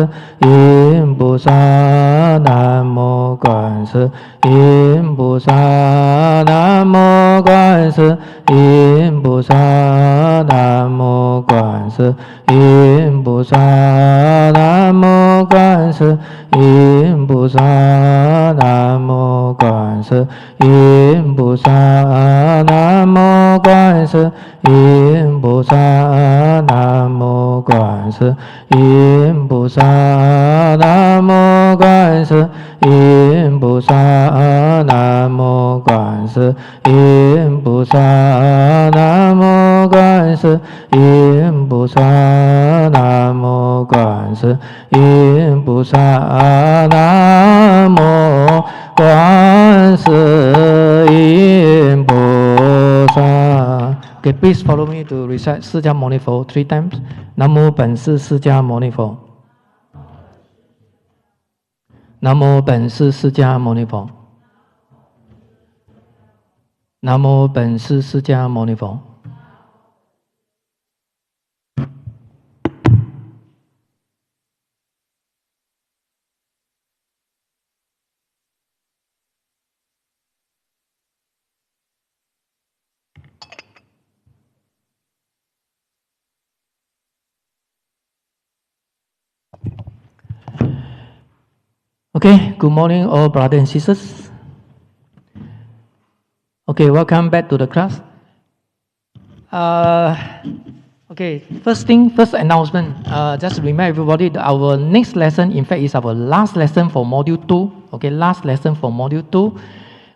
世音菩萨，南无观世音菩萨，南无观世音菩萨，南无观世音菩萨，南无观世音菩萨，南无观世音菩萨，南无观世音菩萨，南无观世音菩萨，南无观世音菩萨，南无观世音菩萨，南无观世音菩萨，南无观世音菩萨，南无观世音菩萨。Okay, please follow me to recite 释迦牟尼佛 3 times. 南无本师释迦牟尼佛。南无本师释迦牟尼佛。南无本师释迦牟尼佛。Okay, good morning all brothers and sisters. Okay, welcome back to the class. Okay, first announcement. Just to remind everybody that our next lesson, in fact, is our last lesson for Module 2. Okay, last lesson for Module 2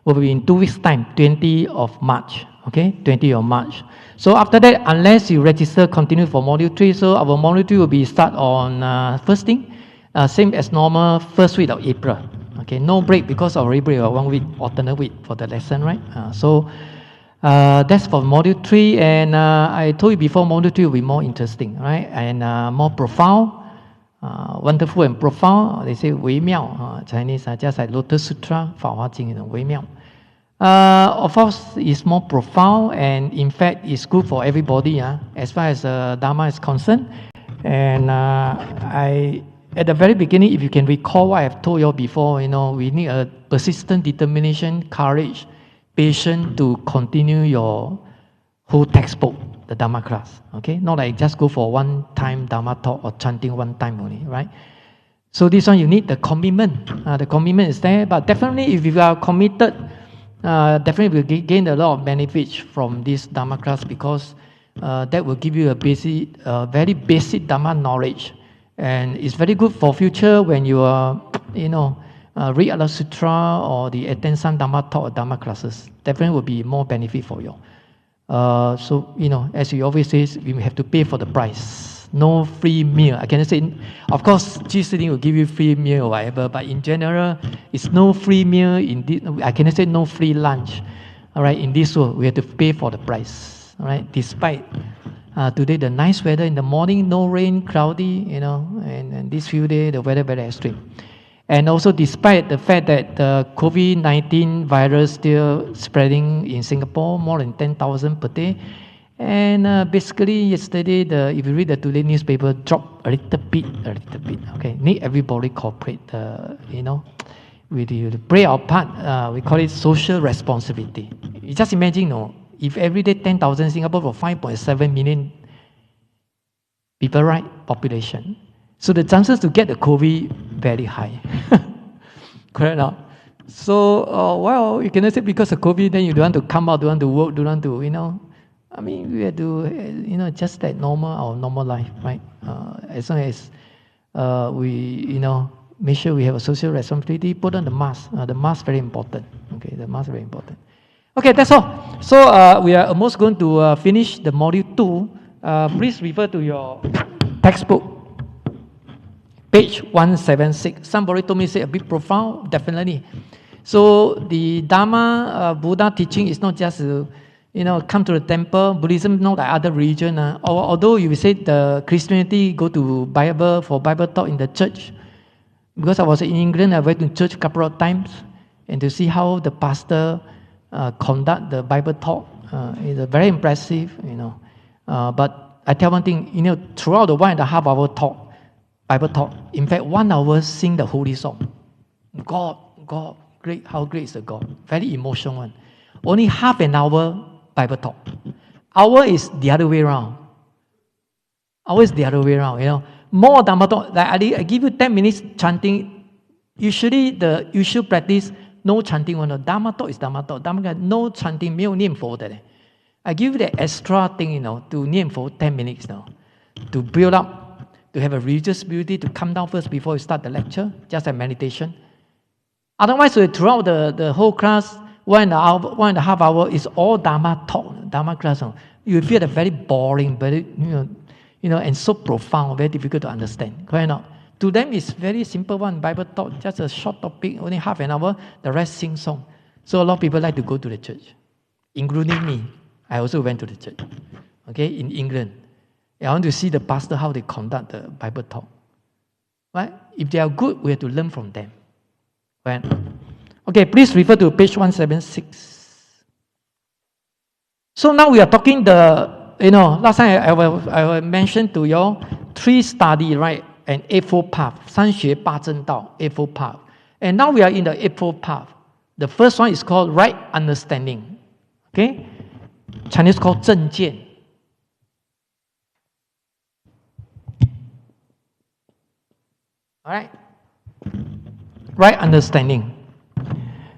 will be in 2 weeks' time, 20 of March. Okay, 20 of March. So after that, unless you register, continue for Module 3. So our Module 3 will be start on first thing. Same as normal, first week of April. Okay, no break because of break 1 week, alternate week for the lesson, right? So that's for Module 3, and I told you before, Module 3 will be more interesting, right? And more profound, wonderful and profound. They say 微妙, Chinese, just like Lotus Sutra, 法华经, 微妙. Of course, it's more profound, and in fact, it's good for everybody, as far as Dharma is concerned. And at the very beginning, if you can recall what I've told you before, we need a persistent determination, courage, patience to continue your whole textbook, the Dharma class. Okay, not like just go for one time Dharma talk or chanting one time only, right? So this one you need the commitment. The commitment is there, but definitely if you are committed, definitely will gain a lot of benefits from this Dharma class, because that will give you a basic, very basic Dharma knowledge. And it's very good for future when you are, read Allah Sutra or the attend some Dharma talk or Dharma classes. Definitely will be more benefit for you. So, as we always say, we have to pay for the price. No free meal. I cannot say, of course, G-Sitting will give you free meal or whatever, but in general, it's no free meal. I cannot say no free lunch. All right, in this world, we have to pay for the price. All right, despite today the nice weather in the morning, no rain, cloudy, and these few days the weather very extreme. And also despite the fact that the COVID-19 virus still spreading in Singapore, more than 10,000 per day. And basically yesterday, if you read the today newspaper, dropped a little bit. Okay, need everybody cooperate, we play our part. We call it social responsibility. You just imagine, if every day 10,000, Singapore for 5.7 million people, right? Population. So the chances to get the COVID very high. Correct now? So, you cannot say because of COVID, then you don't want to come out, don't want to work, don't want to, we have to, just like our normal life, right? As long as we, make sure we have a social responsibility, put on the mask. The mask very important. Okay, the mask very important. Okay, that's all. So we are almost going to finish the module 2. Please refer to your textbook, page 176. Somebody told me, say a bit profound, definitely. So the Dharma, Buddha teaching is not just, come to the temple. Buddhism not like other religion. Although you say the Christianity go to Bible for Bible talk in the church. Because I was in England, I went to church a couple of times, and to see how the pastor conduct the Bible talk is very impressive, But I tell one thing, throughout the 1.5 hour talk, Bible talk. In fact, 1 hour sing the holy song. God, great, how great is the God. Very emotional one. Only half an hour Bible talk. Hour is the other way around. Hour is the other way around, More Dharma talk. Like I give you 10 minutes chanting. Usually the usual practice, no chanting one. Dharma talk is Dharma talk. Dharma no chanting, 没有念佛的. I give you the extra thing, to 念佛 10 minutes now. To build up, to have a religious beauty, to come down first before you start the lecture, just like meditation. Otherwise, throughout the whole class, 1.5 hours is all Dharma talk, Dharma class. You feel that very boring, very, and so profound, very difficult to understand. Correct or not? To them, it's very simple one, Bible talk, just a short topic, only half an hour, the rest sing song. So a lot of people like to go to the church, including me. I also went to the church, in England. I want to see the pastor, how they conduct the Bible talk. Right? If they are good, we have to learn from them. Right? Okay, please refer to page 176. So now we are talking last time I mentioned to you 3 study, right? And Eightfold Path, 三学八正道, Eightfold Path. And now we are in the Eightfold Path. The first one is called right understanding. Okay? Chinese called 正见. Alright? Right understanding.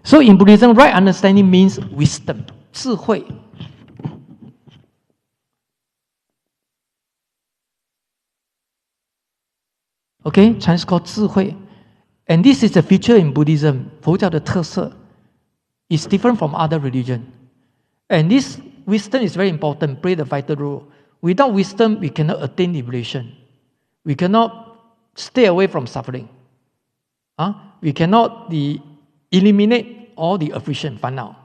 So in Buddhism, right understanding means wisdom, 智慧. Okay, Chinese called 智慧. And this is a feature in Buddhism. 佛教的特色 is different from other religion. And this wisdom is very important, play the vital role. Without wisdom, we cannot attain liberation. We cannot stay away from suffering. We cannot eliminate all the affliction, 烦恼.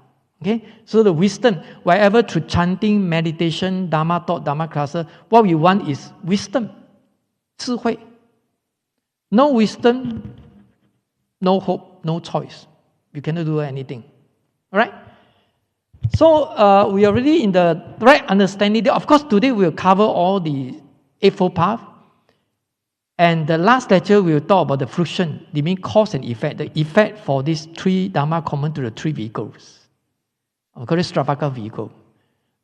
Okay? So the wisdom, wherever through chanting, meditation, Dharma talk, Dharma classes, what we want is wisdom, 智慧. No wisdom, no hope, no choice. You cannot do anything. Alright? So we are really in the right understanding. Of course, today we will cover all the Eightfold Path. And the last lecture we will talk about the fruition, the mean cause and effect. The effect for these 3 Dharma common to the 3 vehicles. We call it Stravaka vehicle.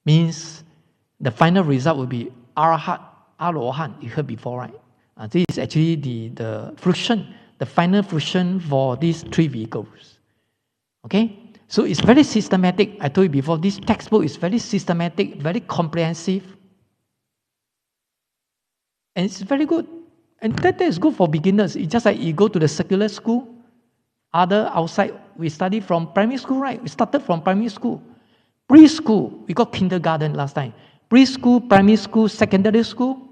Means the final result will be Arahat, Alohan. You heard before, right? This is actually the fruition, the final fruition for these 3 vehicles. Okay? So it's very systematic. I told you before, this textbook is very systematic, very comprehensive. And it's very good. And that is good for beginners. It's just like you go to the secular school, other outside, we study from primary school, right? We started from primary school. Preschool, we got kindergarten last time. Preschool, primary school, secondary school.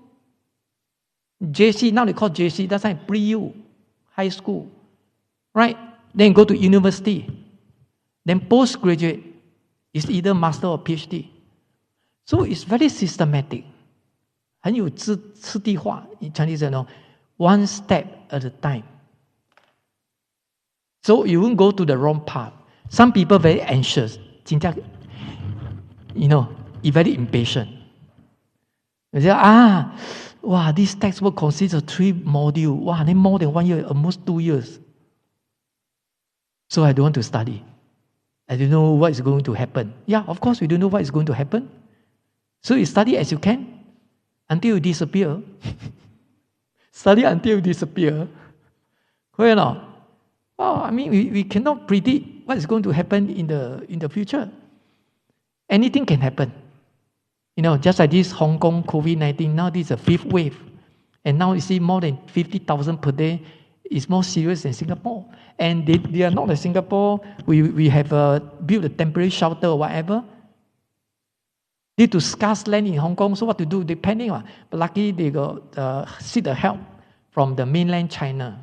JC, now they call JC, that's like pre-U, high school. Right? Then go to university. Then postgraduate is either master or PhD. So it's very systematic. 很有次第化. In Chinese, one step at a time. So you won't go to the wrong path. Some people very anxious. You're very impatient. They say, this textbook consists of 3 modules. Then more than 1 year, almost 2 years. So I don't want to study. I don't know what is going to happen. Yeah, of course, we don't know what is going to happen. So you study as you can until you disappear. Study until you disappear. Correct or not? We cannot predict what is going to happen in the future. Anything can happen. Just like this Hong Kong COVID-19, now this is a 5th wave. And now you see more than 50,000 per day. It's more serious than Singapore. And they are not like Singapore. We have built a temporary shelter or whatever. Due to scarce land in Hong Kong, so what to do? They panic. But luckily they got seek the help from the mainland China.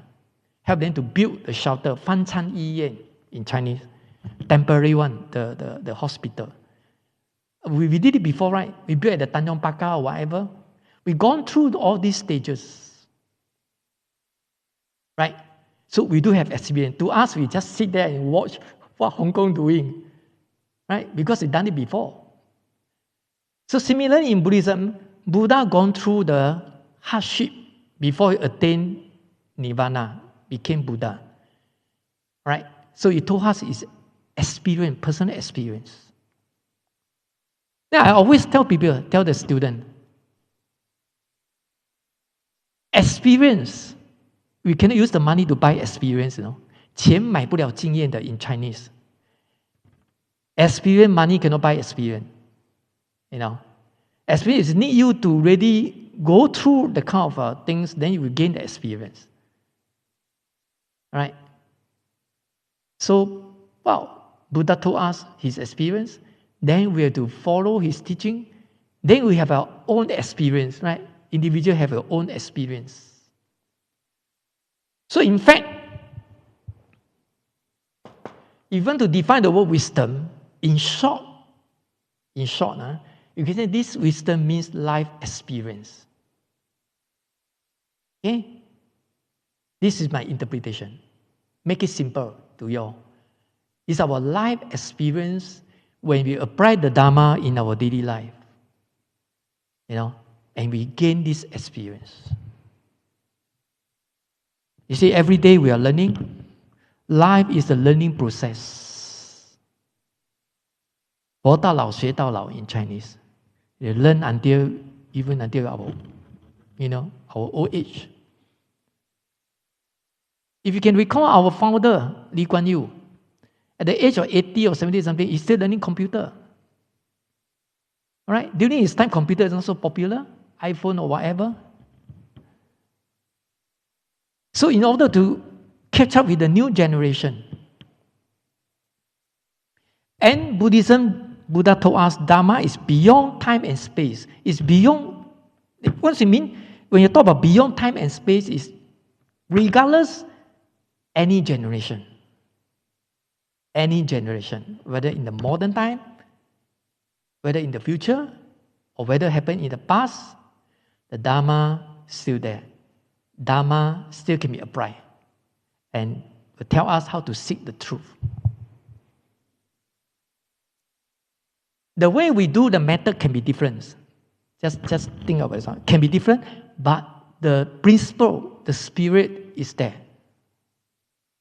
Help them to build the shelter, 方舱医院 in Chinese. Temporary one, the hospital. We did it before, right? We built at the Tanjong Pagar or whatever. We've gone through all these stages. Right? So we do have experience. To us, we just sit there and watch what Hong Kong doing. Right? Because they've done it before. So similarly in Buddhism, Buddha gone through the hardship before he attained Nirvana, became Buddha. Right? So he told us his experience, personal experience. Yeah, I always tell people, tell the student, experience, we cannot use the money to buy experience, 钱买不了经验的 in Chinese. Experience, money cannot buy experience. Experience need you to really go through the kind of things, then you will gain the experience. Right? So, Buddha told us his experience, then we have to follow his teaching, then we have our own experience, right? Individual have their own experience. So in fact, even to define the word wisdom, in short, you can say this wisdom means life experience. Okay? This is my interpretation. Make it simple to you all. It's our life experience when we apply the Dharma in our daily life. And we gain this experience. You see, every day we are learning. Life is a learning process. 活到老学到老 in Chinese. You learn even until our old age. If you can recall our founder, Lee Kuan Yew, at the age of 80 or 70 something, he's still learning computer. All right? During his time, computer is not so popular, iPhone or whatever. So in order to catch up with the new generation, and Buddhism, Buddha told us, Dharma is beyond time and space. It's beyond, what does it mean? When you talk about beyond time and space, it's regardless any generation, whether in the modern time, whether in the future, or whether it happened in the past, the Dharma is still there. Dharma still can be applied and will tell us how to seek the truth. The way we do the method can be different. Just think about it. Can be different, but the principle, the spirit is there.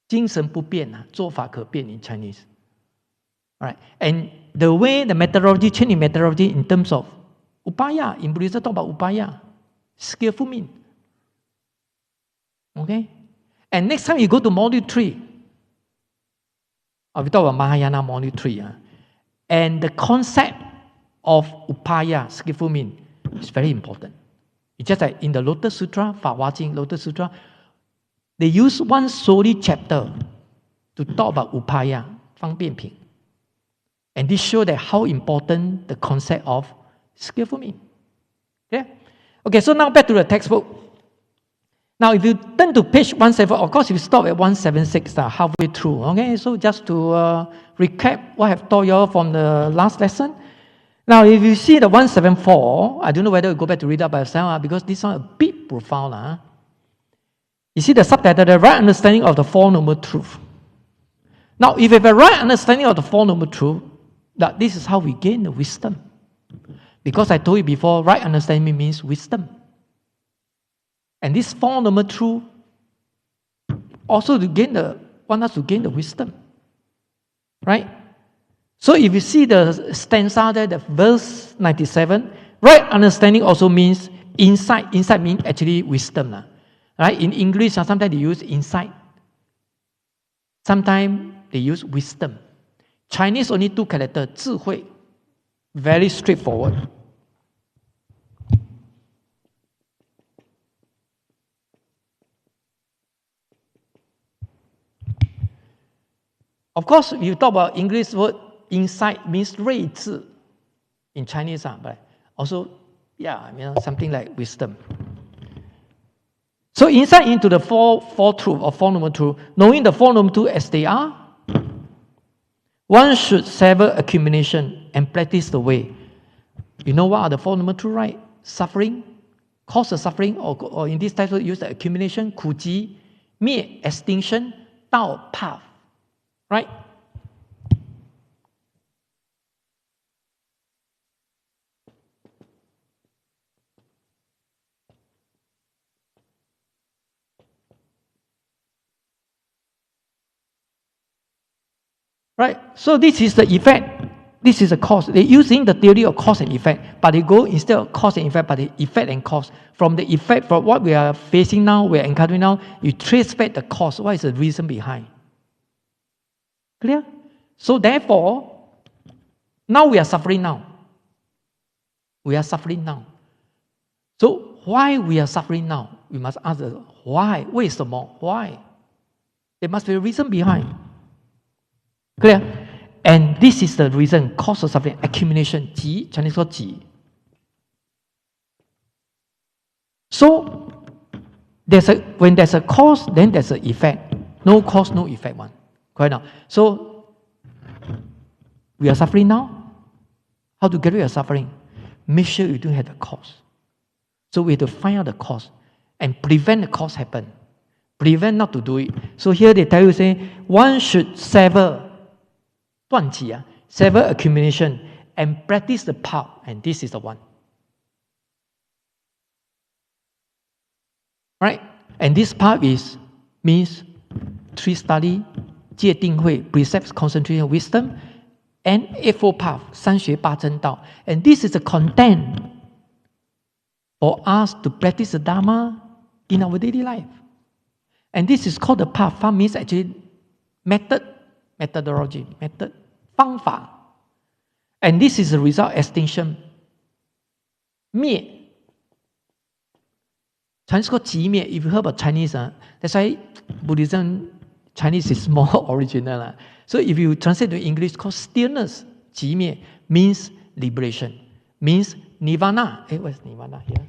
精神不变，做法可变 in Chinese. All right. And the way the methodology, changing methodology in terms of upaya, in Buddhism talk about upaya, skillful means. Okay? And next time you go to Module 3, we talk about Mahayana Module 3, and the concept of upaya, skillful means, is very important. It's just like in the Lotus Sutra, Fa Hua Jing, Lotus Sutra, they use one solely chapter to talk about upaya, 方便品. And this shows that how important the concept of skillful means. Okay, so now back to the textbook. Now, if you turn to page 174, of course, you stop at 176, halfway through. Okay, so just to recap what I have taught you all from the last lesson. Now, if you see the 174, I don't know whether you go back to read up by yourself, because this one a bit profound. You see the subtitle, the right understanding of the Four Noble Truths. Now, if you have a right understanding of the Four Noble Truths, that this is how we gain the wisdom. Because I told you before, right understanding means wisdom. And this Four Noble Truths also want us to gain the wisdom. Right? So if you see the stanza there, the verse 97, right understanding also means insight. Insight means actually wisdom. Right? In English, sometimes they use insight. Sometimes they use wisdom. Chinese only two characters, 智慧, very straightforward. Of course, if you talk about English word, insight means 睿智 in Chinese, but also, something like wisdom. So insight into the four truths or Four Noble Truths, knowing the Four Noble Truths as they are, one should sever accumulation and practice the way. You know what are the Four Noble Truths, right? Suffering, cause of suffering, or in this title, use the accumulation, 苦集, 灭, extinction, 道, path. Right? Right? So this is the effect. This is the cause. They're using the theory of cause and effect, but they go instead of cause and effect, but the effect and cause. From the effect, from what we are facing now, we are encountering now, you trace back the cause. What is the reason behind? Clear? So therefore, now we are suffering now. We are suffering now. So why we are suffering now? We must ask why. Why is the more? Why? There must be a reason behind. Clear? And this is the reason, cause of suffering, accumulation, 集, Chinese called 集. So, when there's a cause, then there's an effect. No cause, no effect one. Correct now? So, we are suffering now. How to get rid of suffering? Make sure you don't have the cause. So we have to find out the cause and prevent the cause happen. Prevent not to do it. So here they tell you, say, one should sever 断集, sever accumulation, and practice the path, and this is the one. Right? And this path means 3 study, 戒定慧, precepts, concentration, wisdom, and Eightfold Path, 三学八正道. And this is the content for us to practice the Dharma in our daily life. And this is called the path. Path means actually methodology, 方法. And this is the result extinction. 灭. Chinese called 寂灭. If you heard about Chinese, that's why Buddhism, Chinese is more original. So if you translate to English, called stillness. 寂灭 means liberation, means nirvana. Where's nirvana here?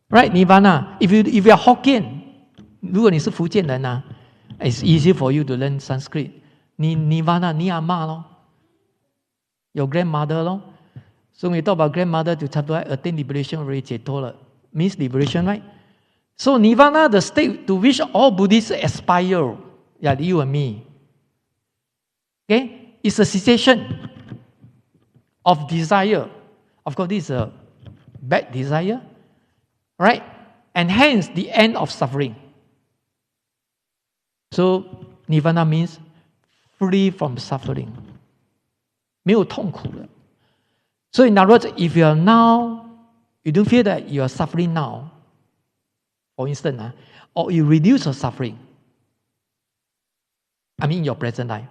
Right, nirvana. If you are Hokkien, 如果你是福建人it's easy for you to learn Sanskrit. Nirvana, 你阿嬷咯 your grandmother 咯 So when we talk about grandmother, 就差不多 attain liberation already 解脱了 means liberation, right? So nirvana, the state to which all Buddhists aspire, like you and me. Okay? It's a cessation of desire. Of course, this is a bad desire. Right? And hence the end of suffering. So nirvana means free from suffering. 没有痛苦了. So in other words, if you are now, you don't feel that you are suffering now, for instance, or you reduce your suffering, in your present life,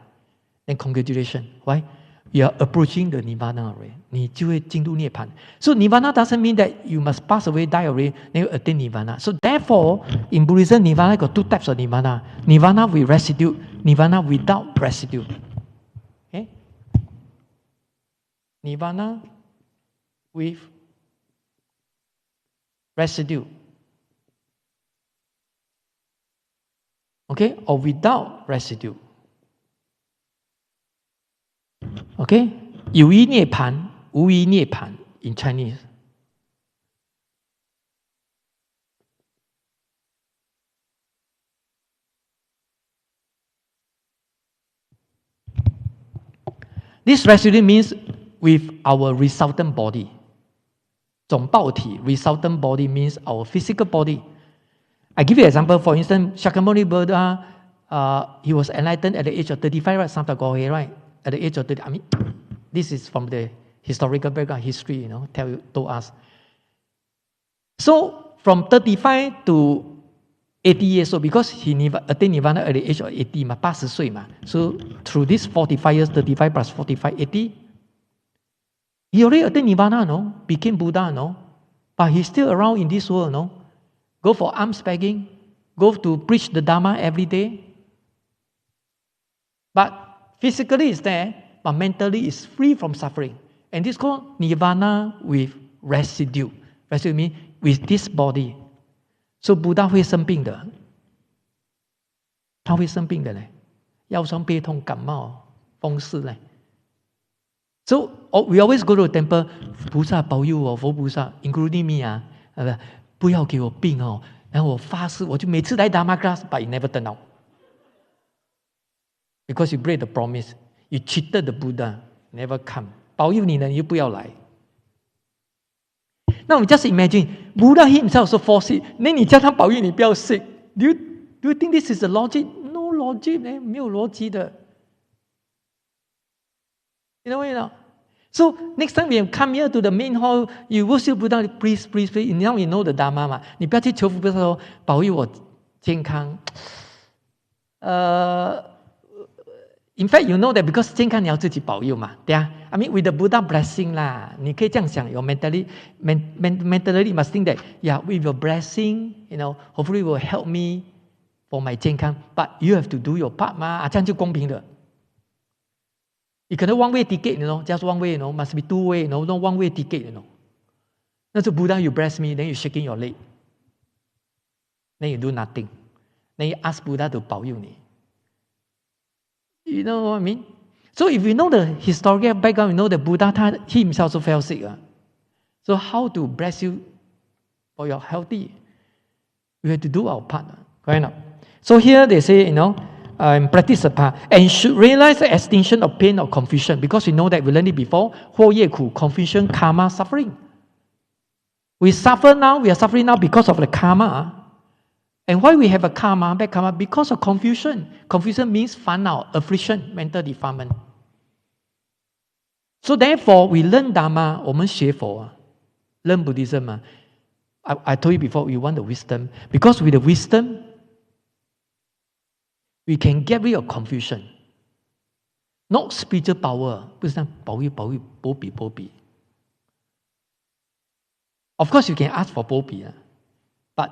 then congratulations. Why? You are approaching the nirvana already. 你就会进入涅槃. So nirvana doesn't mean that you must pass away, die already, then you attain nirvana. So therefore, in Buddhism, nirvana got 2 types of nirvana. Nirvana with residue, nirvana without residue. Okay? Nirvana with residue. Okay? Or without residue. Okay? 有一涅槃, 无一涅槃 in Chinese. This residue means with our resultant body. 总报体 resultant body means our physical body. I give you an example. For instance, Shakyamuni Buddha, he was enlightened at the age of 35, right? Samtagohe, right? At the age of 30, this is from the historical background, history, told us. So, from 35 to 80 years old, because he attained nirvana at the age of 80, 80岁嘛. So, through these 45 years, 35 plus 45, 80, he already attained nirvana, became Buddha, but he's still around in this world, Go for alms begging, go to preach the Dharma every day. But physically is there, but mentally is free from suffering. And this is called nirvana with residue. Residue means with this body. So Buddha 会生病的，他会生病的嘞，腰酸背痛、感冒、风湿嘞。So we always go to the temple, 菩萨保佑我，佛菩萨 ，including me 不要给我病然后我发誓，我就每次来 Dharma class, but it never turn out. Because you break the promise, you cheated the Buddha, never come. 保佑你呢，你就不要来。Now just imagine, Buddha himself also fall sick. Then 你叫他保佑你不要 sick. Do you Do you think this is the logic? No logic, 没有逻辑的。You know what, you know? So next time we come here to the main hall, you worship Buddha, please, please, please. Now you know the Dharma 嘛，你不要去求福菩萨说保佑我健康。In fact, you know that because 健康你要自己保佑嘛，对啊。I mean, with the Buddha blessing 啦，你可以这样想，有 mentally must think that, yeah, with your blessing, you know, hopefully will help me for my 健康。But you have to do your part 嘛，这样就公平的。你可能 one way ticket, you know, just one way, you know, must be two way, you know, no one way ticket, you know. 那是 Buddha, you bless me, then you shaking your leg, then you do nothing, then you ask Buddha to 保佑你。You know what I mean? So if you know the historical background, you know that Buddha he himself also fell sick. So how to bless you for your healthy? We have to do our part. Right now. So here they say, you know, practice the part and should realize the extinction of pain or confusion because we know that we learned it before. 祸业苦, confusion, karma, suffering. We suffer now. We are suffering now because of the karma. And why we have a karma, bad karma? Because of confusion. Confusion means 烦恼, affliction, mental defilement. So therefore, we learn Dharma, 我们学佛, learn Buddhism. I told you before, we want the wisdom. Because with the wisdom, we can get rid of confusion. Not spiritual power. 不是保佑保庇. Of course, you can ask for 保庇, but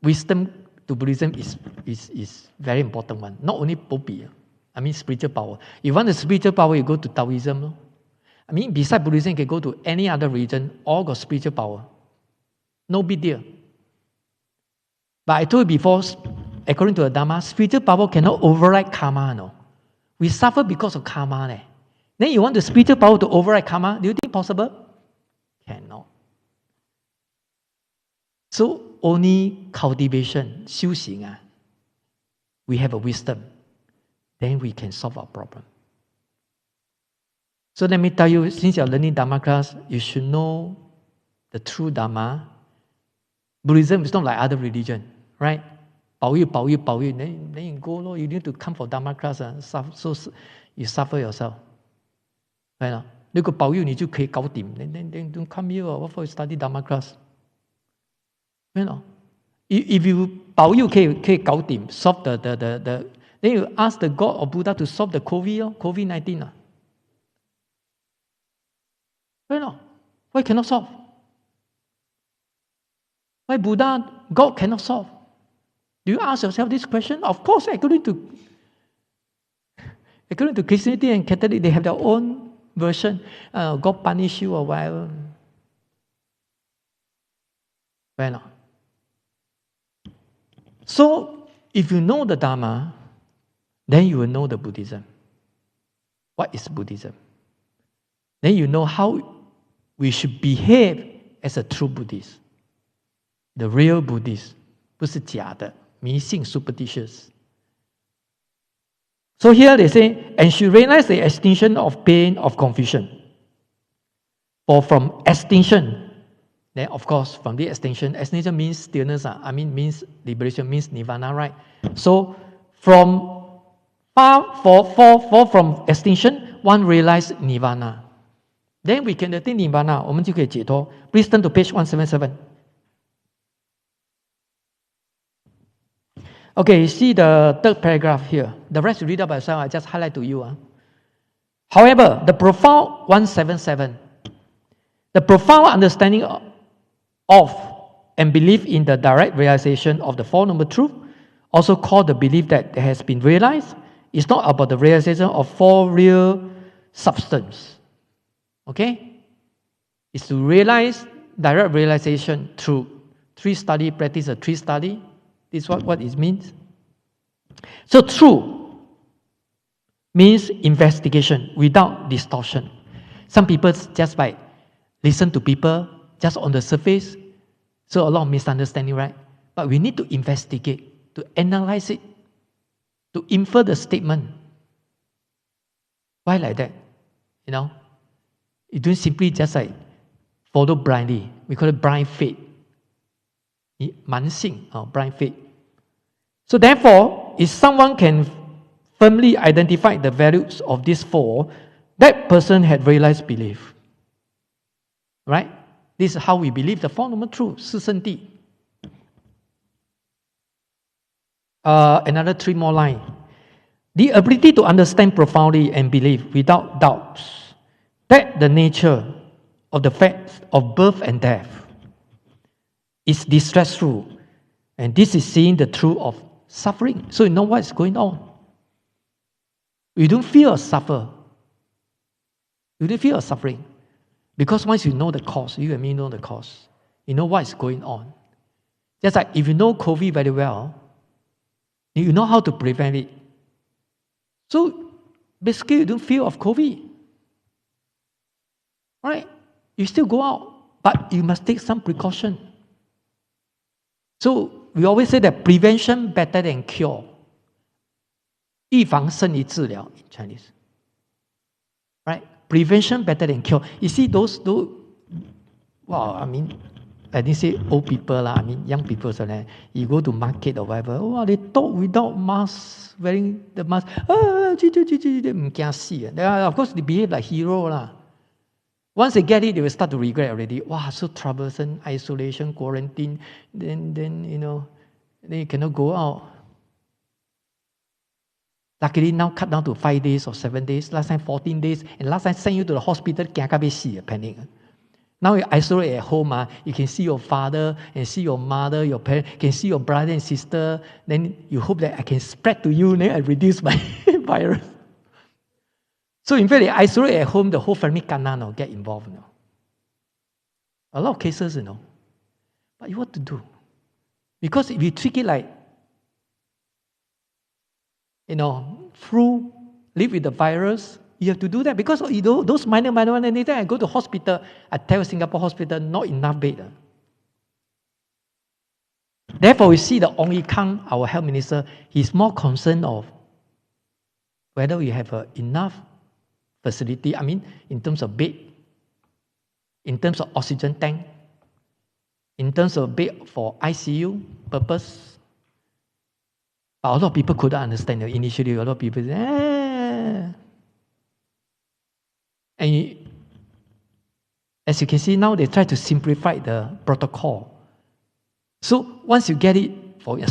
wisdom to Buddhism is very important one. Not only 保庇, I mean spiritual power. You want the spiritual power, you go to Taoism. I mean, besides Buddhism, you can go to any other religion, all got spiritual power. No big deal. But I told you before, according to the Dharma, spiritual power cannot override karma. No, we suffer because of karma. Then you want the spiritual power to override karma? Do you think possible? Cannot. So only cultivation, 修行, we have a wisdom, then we can solve our problem. So let me tell you, since you're learning Dharma class, you should know the true Dharma. Buddhism is not like other religion, right? 保佑, then you go, Lord, you need to come for Dharma class, so you suffer yourself. Right? 如果保佑你就可以搞定, then don't come here, what for you study Dharma class? You know, if you 保佑可以搞定 solve the then you ask the God or Buddha to solve the COVID-19. You know, why cannot solve? Why Buddha, God cannot solve? Do you ask yourself this question? Of course, according to Christianity and Catholic, they have their own version. God punish you or whatever. Why not? So, if you know the Dharma, then you will know the Buddhism. What is Buddhism? Then you know how we should behave as a true Buddhist. The real Buddhist. 不是假的迷信 superstitious. So here they say, and should realize the extinction of pain of confusion. For from extinction, then of course from the extinction means stillness. Means liberation, means nirvana, right? So from from extinction, one realize nirvana. Then we can attain nirvana. 我们就可以解脱. Please turn to page 177. Okay, see the third paragraph here. The rest you read up by yourself. I just highlight to you. However, the profound 177, the profound understanding of and belief in the direct realization of the Four Noble Truths, also called the belief that has been realized, is not about the realization of four real substance. Okay? It's to realize direct realization through three study, practice a three study. This is what it means. So true means investigation without distortion. Some people just by listen to people just on the surface. So a lot of misunderstanding, right? But we need to investigate, to analyze it, to infer the statement. Why like that? You know? You don't simply just like follow blindly. We call it blind faith. 慢性 blind faith. So therefore, if someone can firmly identify the values of these four, that person had realized belief. Right? This is how we believe the Four Noble Truths, 四圣谛. Another 3 more lines. The ability to understand profoundly and believe without doubts that the nature of the facts of birth and death is distressful, and this is seeing the truth of suffering. So you know what is going on. You don't fear or suffer. You don't fear or suffering. Because once you know the cause, you and me know the cause. You know what is going on. Just like if you know COVID very well, you know how to prevent it. So basically you don't fear of COVID. Right? You still go out, but you must take some precaution. So we always say that prevention better than cure. 预防胜于治疗 in Chinese. Right? Prevention better than cure. You see those wow, I mean, I didn't say old people lah. I mean young people. So that you go to market or whatever. Oh, they talk without mask, wearing the mask. Of course, they behave like hero lah. Once they get it, they will start to regret already. Wow, so troublesome, isolation, quarantine. Then then you cannot go out. Luckily now cut down to 5 days or 7 days. Last time 14 days, and last time send you to the hospital, panic. Now you isolate at home, you can see your father and see your mother, your parents, can see your brother and sister. Then you hope that I can spread to you, then I reduce my virus. So in fact, they isolate at home, the whole family cannot get involved. A lot of cases, But you what to do? Because if you treat it like, flu, live with the virus, you have to do that. Because those minor, anything, I go to hospital, I tell Singapore hospital, not enough bed. Therefore, we see the Ong Yi Kang, our health minister, he's more concerned of whether we have enough facility, I mean, in terms of bed, in terms of oxygen tank, in terms of bed for ICU purpose. But a lot of people couldn't understand. Initially, a lot of people say, And as you can see now, they try to simplify the protocol. So once you get it, I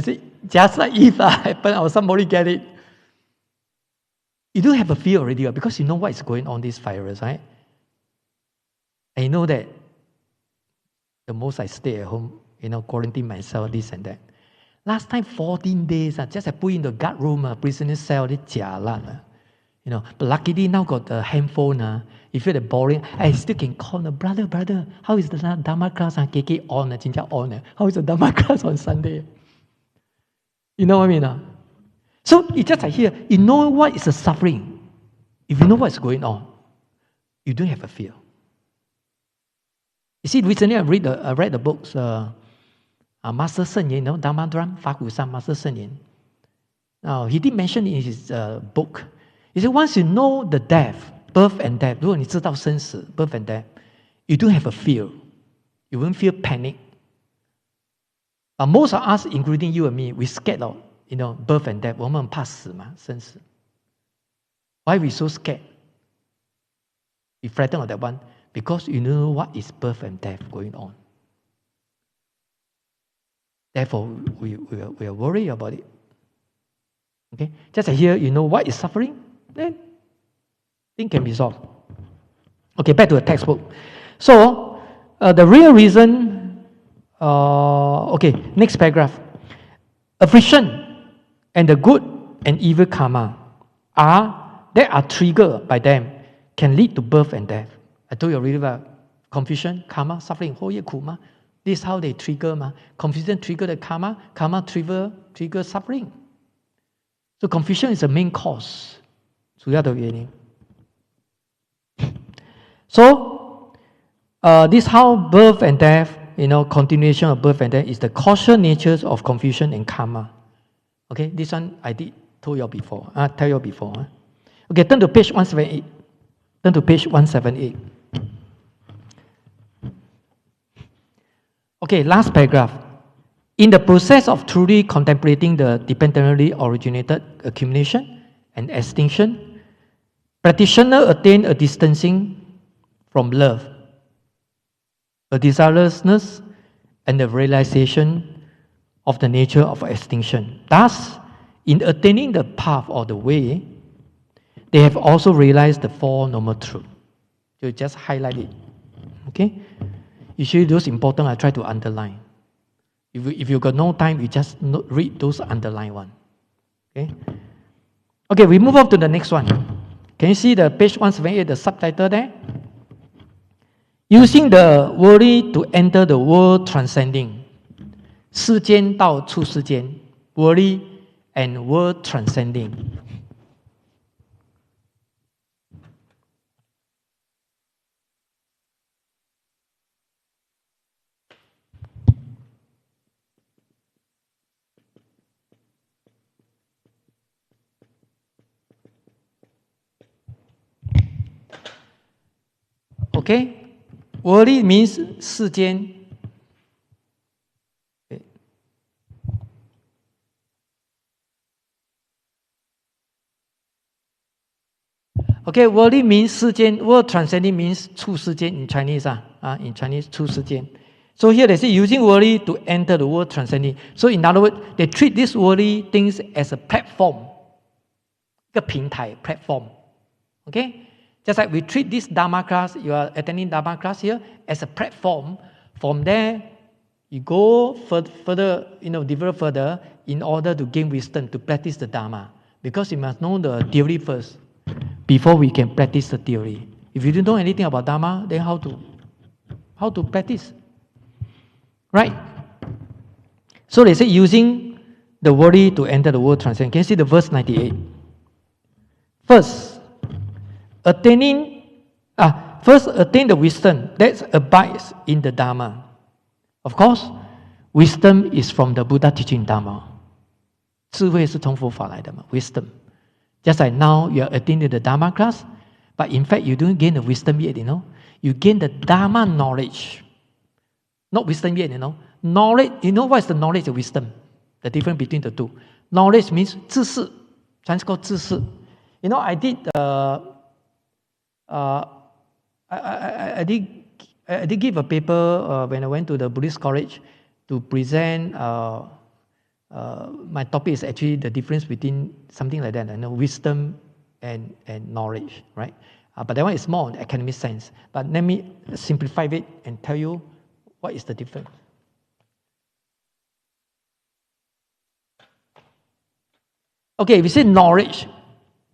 say just like if happen or somebody get it, you don't have a fear already because you know what is going on this virus, right? And you know that the most I stay at home, quarantine myself, this and that. Last time 14 days, just I put in the guard room, prisoner cell, but luckily now got the handphone. You feel the boring, I still can call brother, how is the Dharma class? KK on, how is the Dharma class on Sunday? You know what I mean? So it's just like here, you know what is the suffering. If you know what's going on, you don't have a fear. You see, recently I read the books, Master Shen Yin, Dharma Drum, Fakusan, Master Shen Yin. Now, he did mention in his book, he said, once you know the death, birth and death, 如果你知道生死, birth and death, you don't have a fear. You won't feel panic. But most of us, including you and me, we scared of, birth and death. 我们很怕死嘛，生死. Why we so scared? We frightened of that one because you know what is birth and death going on. Therefore, we are worried about it. Okay? Just like here, you know what is suffering, then things can be solved. Okay, back to the textbook. So, the real reason, next paragraph. Affliction and the good and evil karma that are triggered by them can lead to birth and death. I told you already about confusion, karma, suffering, 祸业苦嘛. This is how they trigger. Confusion trigger the karma trigger suffering. So confusion is the main cause. 主要的原因. So, this how birth and death, continuation of birth and death is the causal natures of confusion and karma. Okay, this one I did tell you before. Okay, turn to page 178. Turn to page 178. Okay, last paragraph. In the process of truly contemplating the dependently originated accumulation and extinction, practitioner attain a distancing from love, a desirelessness, and the realization of the nature of extinction. Thus, in attaining the path or the way, they have also realized the Four Noble Truths. You just highlight it. Okay? Usually those important I try to underline. If you got no time, you just read those underlined one. Okay? Okay, we move on to the next one. Can you see the page 178, the subtitle there? Using the worry to enter the world transcending. 世间到处世间 worry and world transcending. Okay? Worry means 世间. Okay, worry means 世间, world transcending means 处世间 in Chinese. In Chinese, 处世间. So here they say using worry to enter the world transcending. So in other words, they treat this worry things as a platform. 一个平台 platform. Okay? Just like we treat this Dharma class, you are attending Dharma class here, as a platform. From there, you go further, develop further in order to gain wisdom, to practice the Dharma. Because you must know the theory first, before we can practice the theory. If you don't know anything about Dharma, then how to practice? Right? So they say using the worry to enter the world transcending. Can you see the verse 98? First, attain the wisdom that abides in the Dharma. Of course, wisdom is from the Buddha teaching Dharma. 智慧是从佛法来的嘛 wisdom. Just like now you are attending the Dharma class, but in fact you don't gain the wisdom yet, You gain the Dharma knowledge. Not wisdom yet, Knowledge, what is the knowledge of wisdom? The difference between the two. Knowledge means 知识. Chinese called 知识. I did I did give a paper when I went to the Buddhist college to present. My topic is actually the difference between something like that, wisdom and knowledge, right? But that one is more on the academic sense. But let me simplify it and tell you what is the difference. Okay, if you say knowledge,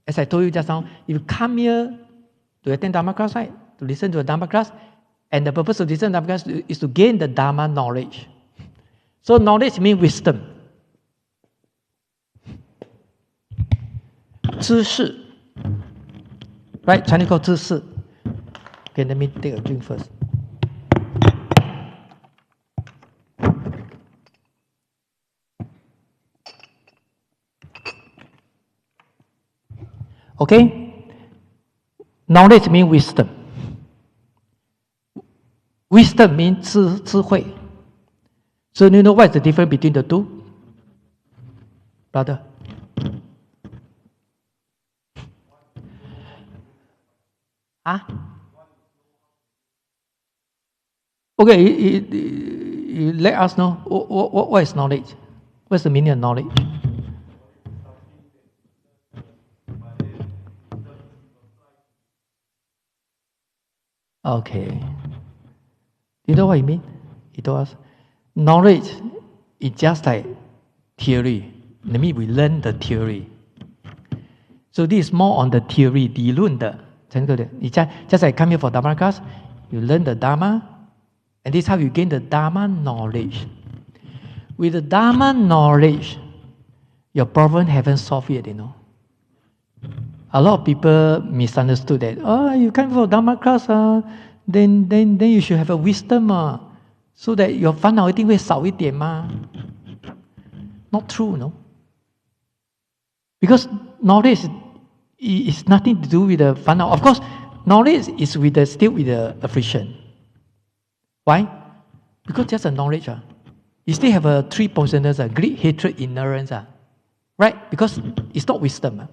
as I told you just now, if you come here to attend Dharma class, right? To listen to a Dharma class, and the purpose of listening to Dharma class is to gain the Dharma knowledge. So knowledge means wisdom. 知识. Right? Chinese called 知识. Okay, let me take a drink first. Okay? Knowledge means wisdom. Wisdom means 智慧. So you know what is the difference between the two? Brother? Okay, you let us know what is knowledge. What's the meaning of knowledge? Okay. You know what I mean? He told us, knowledge is just like theory. That means we learn the theory. So this is more on the theory, 理论的. Just like come here for Dharma class, you learn the Dharma, and this is how you gain the Dharma knowledge. With the Dharma knowledge, your problem haven't solved yet, A lot of people misunderstood that. You come for Dharma class, then you should have a wisdom, so that your 烦恼一定会少一点嘛. Not true, no. Because knowledge is nothing to do with the 烦恼. Of course, knowledge is still with the affliction. Why? Because just a knowledge. You still have a three poisoners, greed, hatred, ignorance. Right? Because it's not wisdom.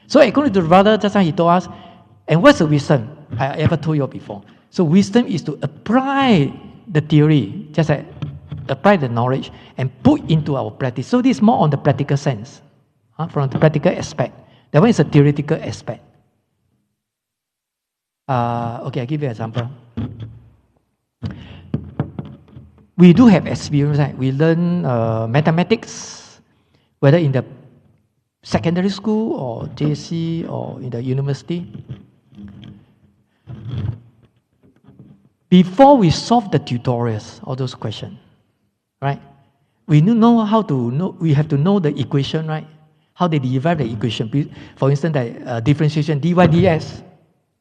So according to the brother, just like he told us, and what's the wisdom? I ever told you before. So wisdom is to apply the theory, just like apply the knowledge and put into our practice. So this is more on the practical sense, from the practical aspect. That one is a theoretical aspect. Okay, I'll give you an example. We do have experience, right? We learn mathematics, whether in the secondary school or JC or in the university. Before we solve the tutorials, all those questions, right? We know how to know, we have to know the equation, right? How they derive the equation. For instance, the differentiation, dy ds.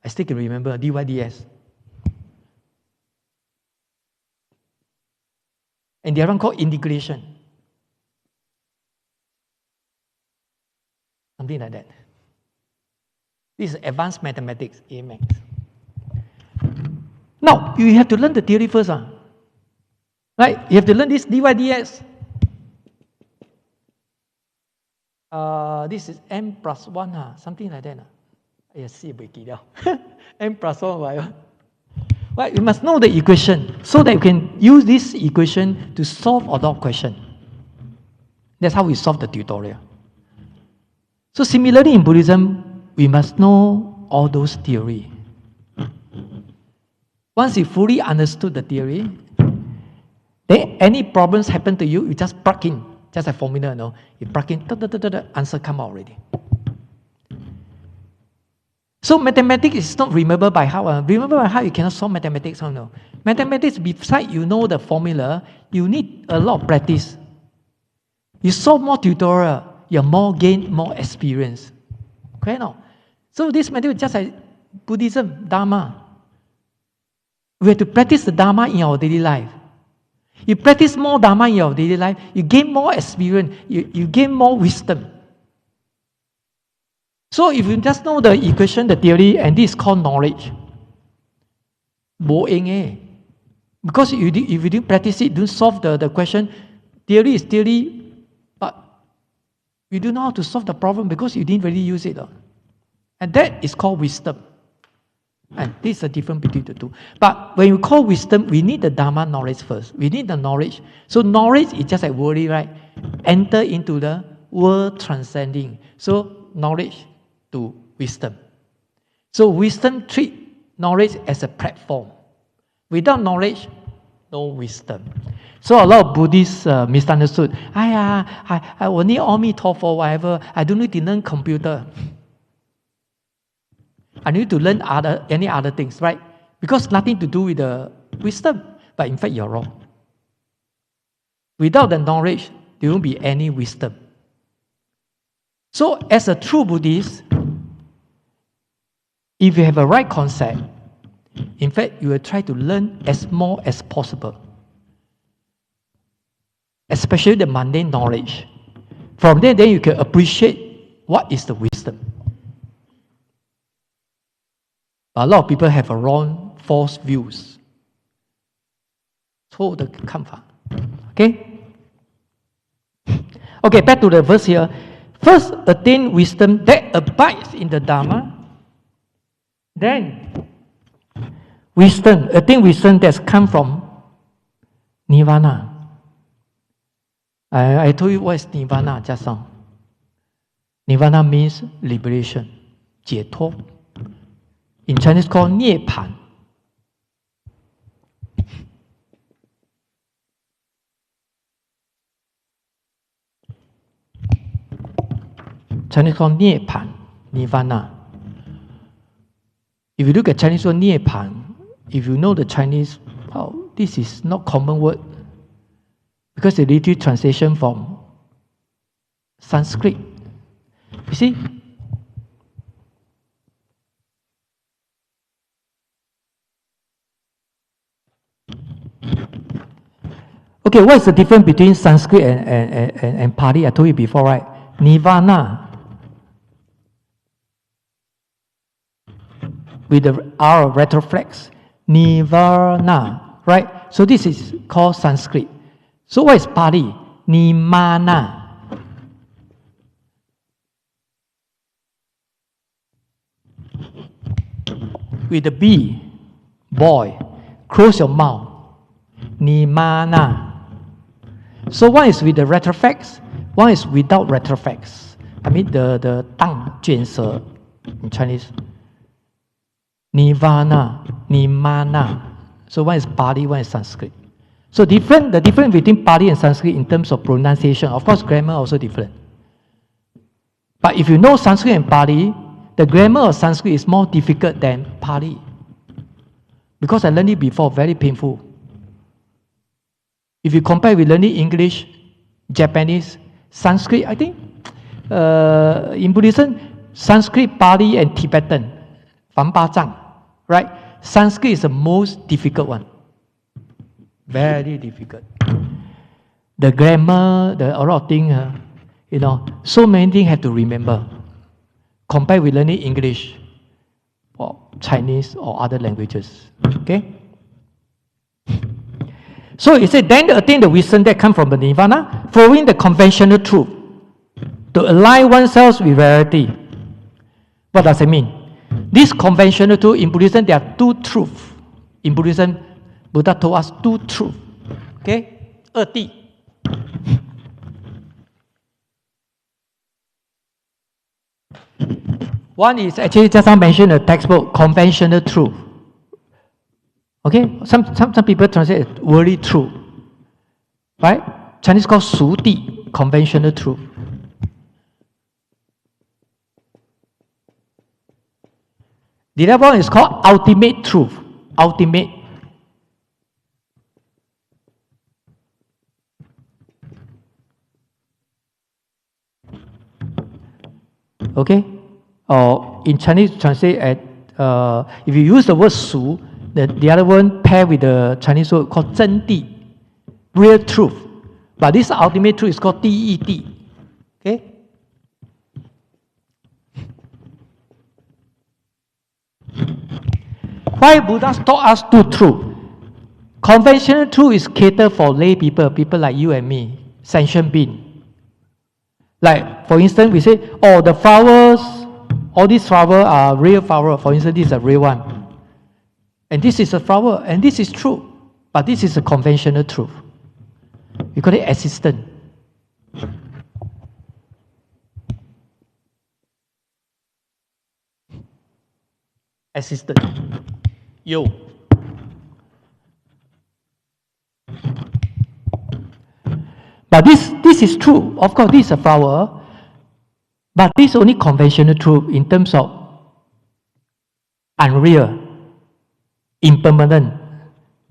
I still can remember dy ds. And the other one called integration. Something like that. This is advanced mathematics, AMAX. Now, you have to learn the theory first. Right? You have to learn this dy dx. This is m plus 1, something like that. m plus 1, whatever. Right? You must know the equation so that you can use this equation to solve a lot of questions. That's how we solve the tutorial. So similarly in Buddhism, we must know all those theories. Once you fully understood the theory, then any problems happen to you, you just plug in, just a formula, no? You plug in, answer come out already. So mathematics is not remember by heart. Remember by heart, you cannot solve mathematics. No. Mathematics, besides you know the formula, you need a lot of practice. You solve more tutorial, you gain more experience. Okay, no? So this mathematics just like Buddhism, Dharma. We have to practice the Dharma in our daily life. You practice more Dharma in your daily life, you gain more experience, you gain more wisdom. So if you just know the equation, the theory, and this is called knowledge, because if you didn't practice it, don't solve the question, theory is theory, but you don't know how to solve the problem because you didn't really use it. And that is called wisdom. And this is the difference between the two. But when you call wisdom, we need the Dharma knowledge first. We need the knowledge. So knowledge is just like worldly, right? Enter into the world transcending. So knowledge to wisdom. So wisdom treat knowledge as a platform. Without knowledge, no wisdom. So a lot of Buddhists misunderstood. I only Ami Tofo or whatever. I don't need to learn computer. I need to learn any other things, right? Because nothing to do with the wisdom. But in fact, you're wrong. Without the knowledge, there won't be any wisdom. So as a true Buddhist, if you have a right concept, in fact, you will try to learn as more as possible. Especially the mundane knowledge. From there, then you can appreciate what is the wisdom. But a lot of people have a wrong, false views. 错误的看法. Okay? Okay, back to the verse here. First, attain wisdom that abides in the Dharma. Then, attain wisdom that's come from Nirvana. I told you what is Nirvana just now. Nirvana means liberation, 解脱. In Chinese called 涅槃. Chinese called 涅槃, Nirvana. If you look at Chinese word 涅槃, if you know the Chinese, this is not common word because the literary translation from Sanskrit. You see? Okay, what is the difference between Sanskrit and Pali? I told you before, right? Nirvana. With the R retroflex. Nirvana, right? So this is called Sanskrit. So what is Pali? Nimana. With the B, boy, close your mouth. Nimana. So one is with the retroflex, one is without retroflex. I mean the tongue, 卷舌 in Chinese. Nirvana, Nimana. So one is Pali, one is Sanskrit. So the difference between Pali and Sanskrit in terms of pronunciation, of course grammar also different. But if you know Sanskrit and Pali, the grammar of Sanskrit is more difficult than Pali. Because I learned it before, very painful. If you compare with learning English, Japanese, Sanskrit, I think, in Buddhism, Sanskrit, Pali, and Tibetan, Fanpazang, right? Sanskrit is the most difficult one. Very difficult. The grammar, a lot of things, so many things have to remember. Compared with learning English, or Chinese, or other languages. Okay? So he said, then attain the wisdom that comes from the nirvana, following the conventional truth, to align oneself with reality. What does it mean? This conventional truth, in Buddhism, there are two truths. In Buddhism, Buddha told us two truths. Okay? 二谛. One is actually just now mentioned in the textbook, conventional truth. Okay? Some people translate it worldly truth. Right? Chinese called 俗谛, conventional truth. The other one is called ultimate truth. Ultimate. Okay? Or in Chinese, translate at, if you use the word 俗, the other one paired with the Chinese word called 真谛, real truth. But this ultimate truth is called 第一谛. Okay? Why Buddha taught us two truths? Conventional truth is catered for lay people, people like you and me, sentient being. Like, for instance, we say, oh, the flowers, all these flowers are real flowers. For instance, this is a real one. And this is a flower, and this is true. But this is a conventional truth. We call it existent. Existent. Yo. But this is true. Of course, this is a flower. But this is only conventional truth in terms of unreal, impermanent,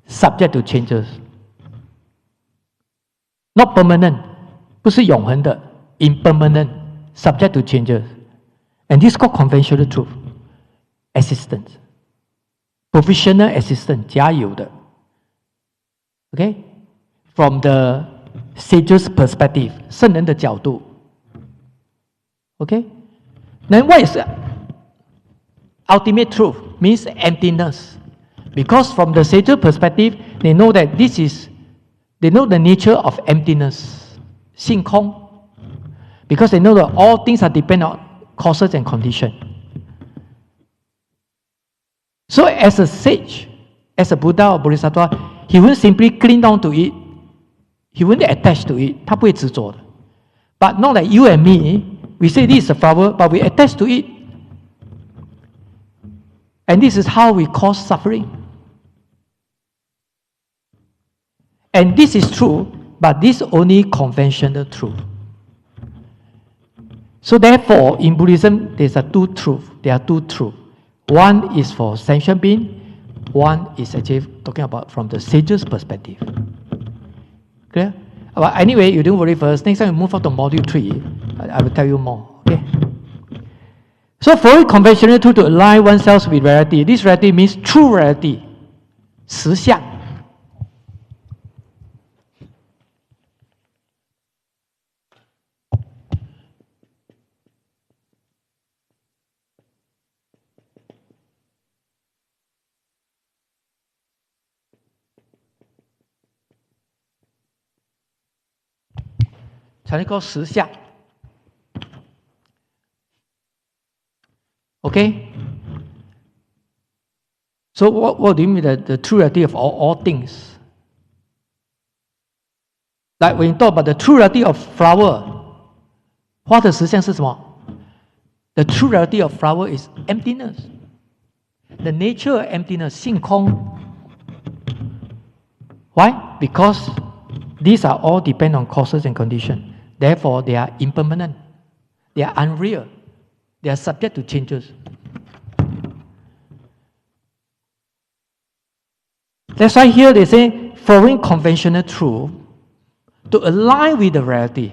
subject to changes. Not permanent, 不是永恒的 impermanent, subject to changes. And this is called conventional truth. Existence. Provisional existence, 假有的. Okay? From the sage's perspective, 圣人的角度. Okay? Then what is ultimate truth? Means emptiness. Because from the sage's perspective, they know that they know the nature of emptiness. 性空. Because they know that all things are dependent on causes and conditions. So as a sage, as a Buddha or Bodhisattva, he won't simply cling on to it. He won't attach to it. 他不会执着的. But not like you and me, we say this is a flower, but we attach to it. And this is how we cause suffering. And this is true, but this is only conventional truth. So therefore, in Buddhism, there are two truths. One is for sentient being, one is actually talking about from the sage's perspective. Clear? But anyway, you don't worry first. Next time we move on to module 3, I will tell you more. Okay? So following conventional truth to align oneself with reality. This reality means true reality. 实相. Chinese called 实相. Okay? So what do you mean the true reality of all things? Like when you talk about the true reality of flower, 花的实相是什么? The true reality of flower is emptiness. The nature of emptiness, 性空. Why? Because these are all depend on causes and conditions. Therefore, they are impermanent. They are unreal. They are subject to changes. That's why here they say, following conventional truth to align with the reality.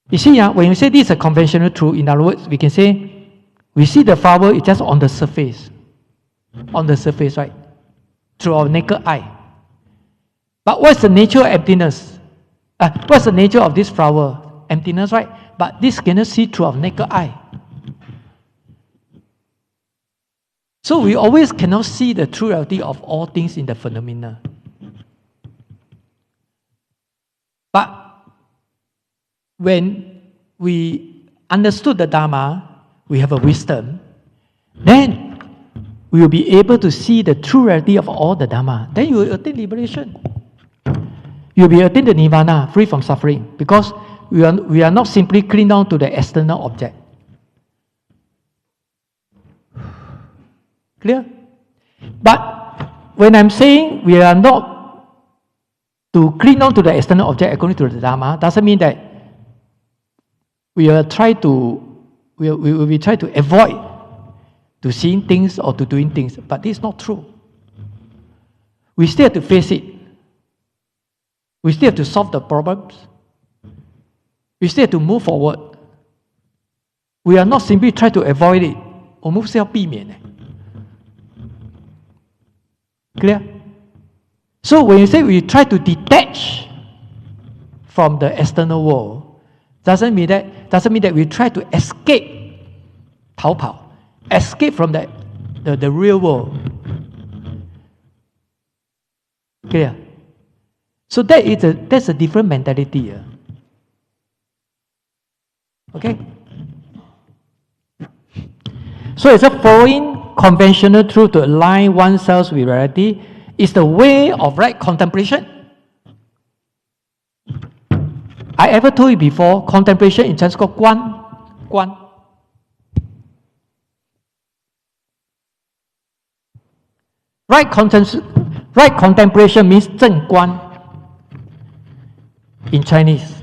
You see, when you say this is a conventional truth, in other words, we can say, we see the flower is just on the surface. On the surface, right? Through our naked eye. But what's the nature of emptiness? What's the nature of this flower? Emptiness, right? But this cannot see through our naked eye. So we always cannot see the true reality of all things in the phenomena. But when we understood the Dharma, we have a wisdom, then we will be able to see the true reality of all the Dharma. Then you will attain liberation. You will be attain the Nirvana, free from suffering, because we are not simply clinging down to the external object. Clear? But when I'm saying we are not to cling on to the external object according to the Dharma, doesn't mean that we will try to avoid to seeing things or to doing things. But this is not true. We still have to face it. We still have to solve the problems. We still have to move forward. We are not simply trying to avoid it. 我们不是要避免的。Clear? So when you say we try to detach from the external world, doesn't mean that we try to escape, 逃跑, escape from the real world. Clear? So that's a different mentality. Okay? So it's a following conventional truth to align oneself with reality is the way of right contemplation. I ever told you before, contemplation in Chinese called 观. Right contemplation means 正观 in Chinese.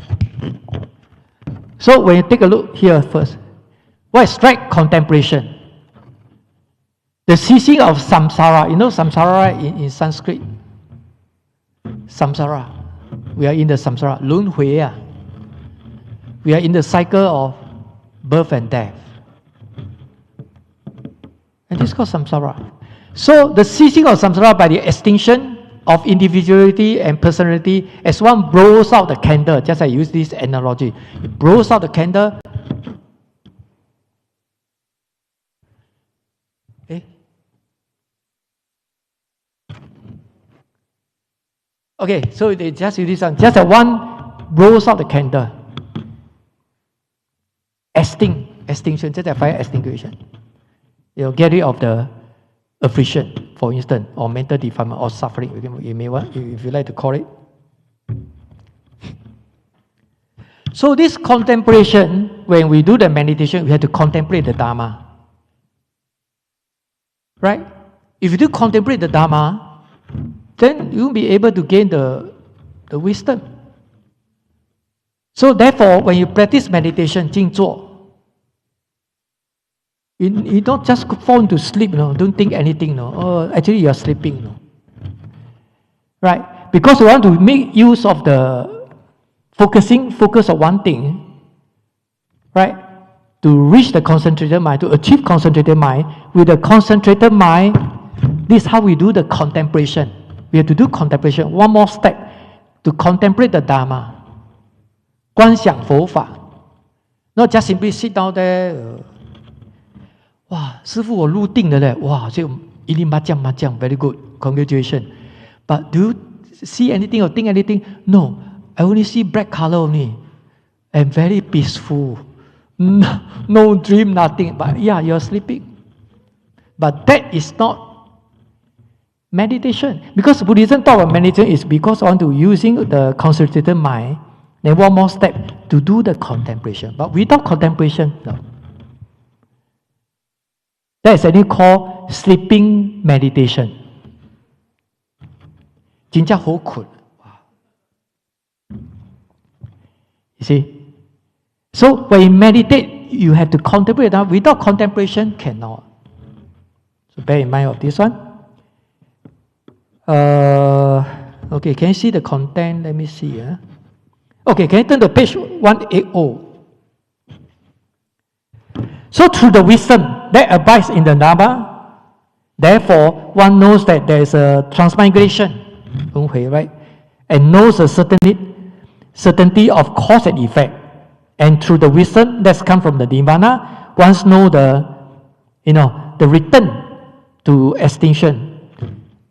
So when you take a look here first, what is right contemplation? The ceasing of samsara. You know samsara in Sanskrit? Samsara. We are in the samsara. Lunhui. We are in the cycle of birth and death. And this is called samsara. So the ceasing of samsara by the extinction of individuality and personality as one blows out the candle. Just I use this analogy. It blows out the candle. Okay, so they just use this one. Just a one blows out the candle. Extinction, just a fire extinguishing. You'll get rid of the affliction, for instance, or mental defilement, or suffering. You may want, if you like to call it. So this contemplation, when we do the meditation, we have to contemplate the Dharma. Right? If you do contemplate the Dharma, then you'll be able to gain the wisdom. So therefore, when you practice meditation, 静坐, you don't just fall into sleep, don't think anything. Actually you are sleeping. Right? Because you want to make use of the focus on one thing, right? To reach the concentrated mind, to achieve concentrated mind. With a concentrated mind, this is how we do the contemplation. We have to do contemplation. One more step to contemplate the Dharma. 观想佛法. Not just simply sit down there. 哇，师父我入定了嘞！哇，就一粒麻将 very good, congratulations. But do you see anything or think anything? No, I only see black color only, and very peaceful. No dream, nothing. But yeah, you're sleeping. But that is not meditation. Because Buddhism talk about meditation is because on to using the concentrated mind, then one more step to do the contemplation. But without contemplation, no. That is actually called sleeping meditation. 真正好困. You see? So when you meditate, you have to contemplate. Now, without contemplation, cannot. So bear in mind of this one. Okay, can you see the content? Let me see. Okay, can you turn to page 180? So through the wisdom that abides in the Dharma, therefore one knows that there is a transmigration, right? And knows the certainty of cause and effect. And through the wisdom that's come from the Nirvana, one knows the return to extinction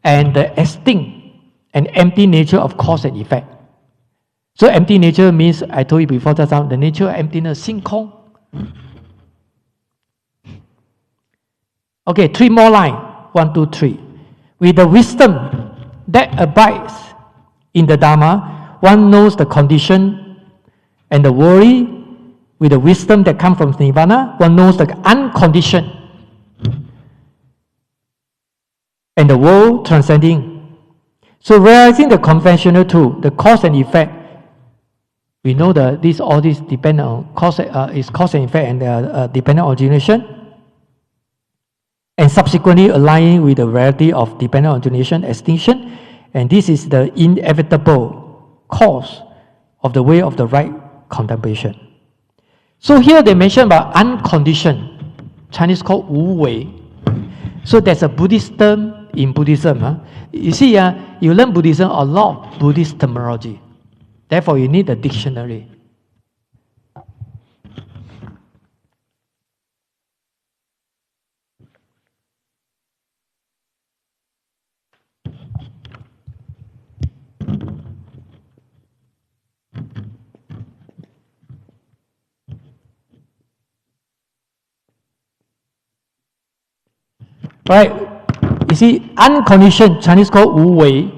and the extinct and empty nature of cause and effect. So empty nature means, I told you before just now, the nature of emptiness, 性空. Okay, 3 more lines. 1, 2, 3. With the wisdom that abides in the Dharma, one knows the condition and the worry. With the wisdom that comes from Nirvana, one knows the unconditioned and the world transcending. So realizing the conventional truth, the cause and effect, we know that all this depend on cause and effect and dependent origination, and subsequently aligning with the reality of dependent origination, extinction, and this is the inevitable cause of the way of the right contemplation. So here they mention about unconditioned, Chinese called 无为. So there's a Buddhist term in Buddhism. You see, you learn Buddhism, a lot of Buddhist terminology. Therefore, you need a dictionary. Right? You see, unconditioned, Chinese called 无为.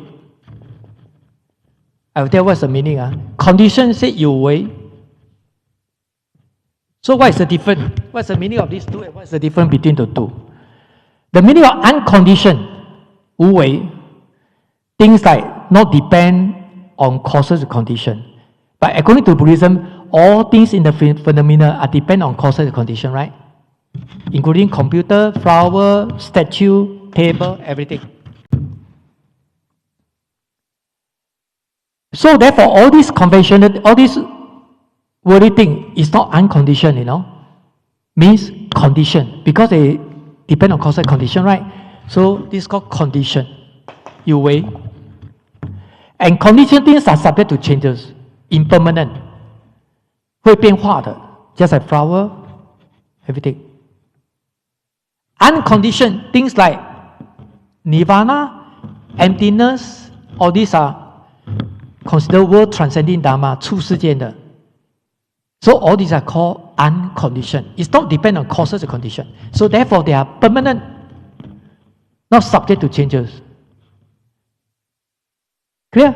I will tell what's the meaning. Condition said 有为. So what is the difference? What's the meaning of these two and what's the difference between the two? The meaning of unconditioned, 无为, things like not depend on causes and condition. But according to Buddhism, all things in the phenomena are depend on causes and condition, right? Including computer, flower, statue, table, everything. So therefore, all this conventional, all this worldly thing is not unconditioned, means condition, because they depend on cause and condition, right? So this is called condition, 有为. And conditioned things are subject to changes, impermanent, 会变化的, just like flower, everything. Unconditioned things like nirvana, emptiness, all these are considered world transcending dharma, 出世间的. So all these are called unconditioned. It's not depend on causes and condition. So therefore they are permanent, not subject to changes. Clear?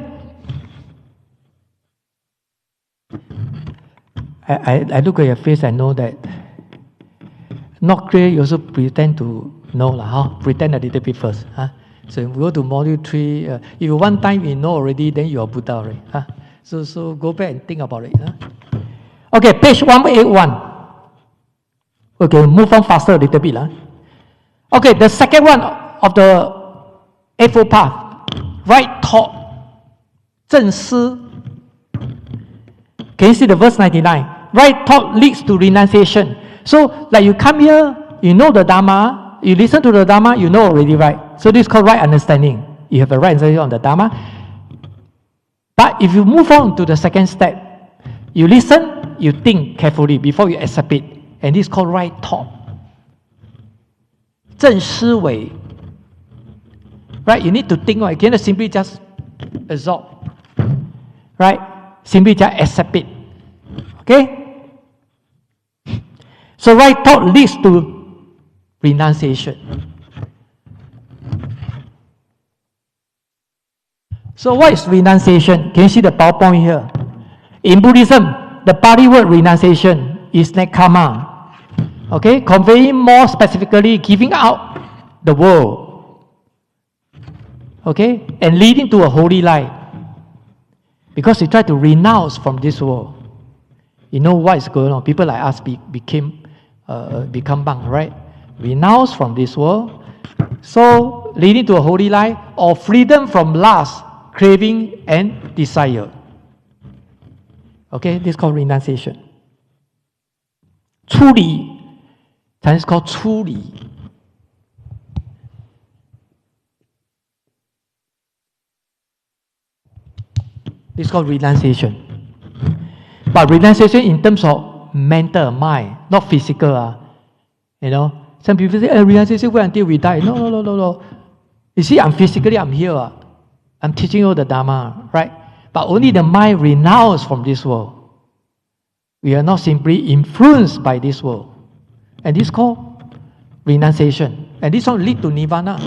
I look at your face, I know that. Not clear, you also pretend to know, pretend a little bit first. So if we go to module 3, if one time you know already, then you are Buddha already. So go back and think about it. Okay, page 181. Okay, move on faster a little bit. Okay, the second one of the Eightfold Path, right thought, 正思. Can you see the verse 99? Right thought leads to renunciation. So, like you come here, you know the Dharma, you listen to the Dharma, you know already, right? So this is called right understanding. You have a right understanding on the Dharma. But if you move on to the second step, you listen, you think carefully before you accept it. And this is called right thought. 正思维. Right? You need to think, right? You cannot simply just absorb. Right? simply just accept it. Okay? So right thought leads to renunciation. So what is renunciation? Can you see the PowerPoint here? In Buddhism, the Pali word renunciation is nekkhamma. Okay, conveying more specifically giving out the world. Okay, and leading to a holy life. Because you try to renounce from this world. You know what is going on? People like us become monk, right? Renounce from this world. So leading to a holy life or freedom from lust, craving and desire. Okay, this is called renunciation. 出离 Chinese is called 出离. This is called renunciation. But renunciation in terms of mental, mind, not physical. You know, some people say, renunciation wait until we die. No. You see, I'm here. I'm teaching you the Dharma, right? But only the mind renounce from this world. We are not simply influenced by this world. And this is called renunciation. And this will lead to nirvana.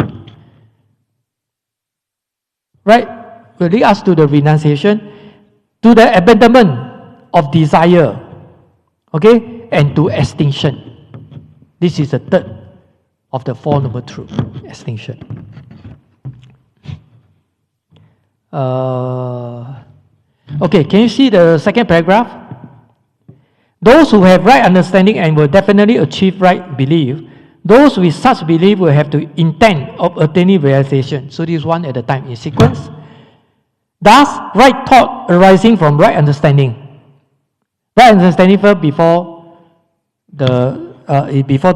Right? Will lead us to the renunciation, to the abandonment of desire, okay, and to extinction. This is the third of the Four Noble Truths, extinction. Okay, can you see the second paragraph? Those who have right understanding and will definitely achieve right belief, those with such belief will have the intent of attaining realization. So this is one at a time in sequence. Thus, right thought arising from right understanding. Right understanding first before the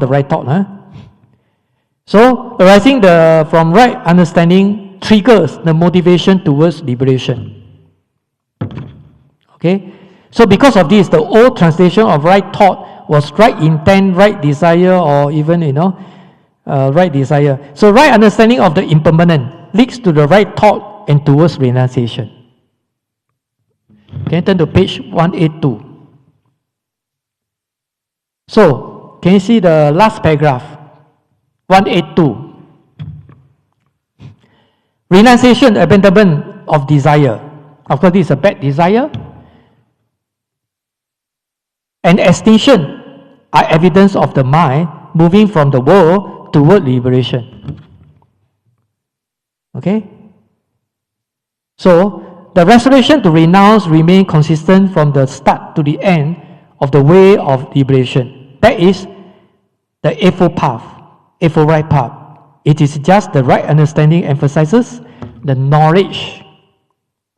right thought. Huh? So, arising from right understanding triggers the motivation towards liberation. Okay? So because of this, the old translation of right thought was right intent, right desire, or even, right desire. So right understanding of the impermanent leads to the right thought and towards renunciation. Can you turn to page 182? So, can you see the last paragraph? 182. Renunciation, abandonment of desire. Of course, this is a bad desire. And extinction are evidence of the mind moving from the world toward liberation. Okay? So, the resolution to renounce remain consistent from the start to the end of the way of liberation. That is the Eightfold Path, Eightfold Right Path. It is just the right understanding emphasizes the knowledge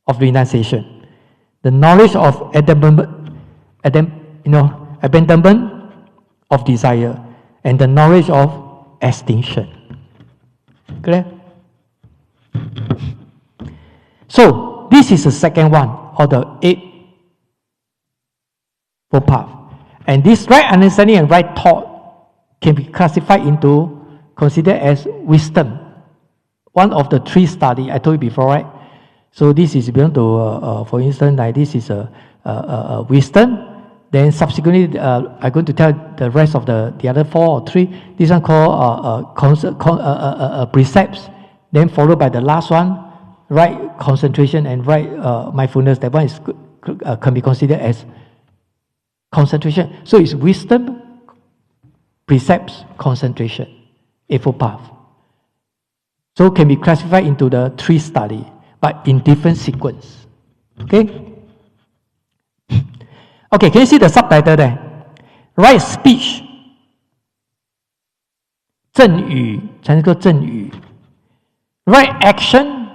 of renunciation, the knowledge of abandonment of desire, and the knowledge of extinction. Clear? So, this is the second one of the Eightfold Path. And this right understanding and right thought can be classified into, considered as wisdom. One of the three studies I told you before, right? So this is belong to, for instance, like this is a wisdom. Then subsequently, I'm going to tell the rest of the other four or three. This one called precepts. Then followed by the last one, right concentration and right mindfulness. That one is can be considered as concentration. So it's wisdom, precepts, concentration, Eightfold Path. So can be classified into the three studies, but in different sequence. Okay? Okay, can you see the subtitle there? Right speech, 正语, Chinese called 正语. Right action,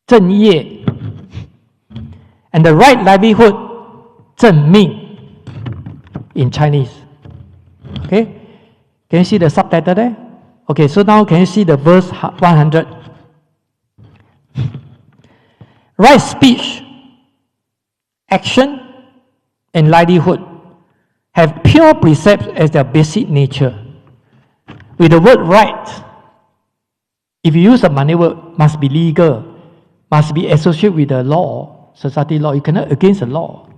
正业. And the right livelihood, 正命, in Chinese. Okay? Can you see the subtitle there? Okay, so now can you see the verse 100? Right speech, action, and livelihood have pure precepts as their basic nature. With the word right, if you use a money word, must be legal, must be associated with the law, society law. You cannot against the law.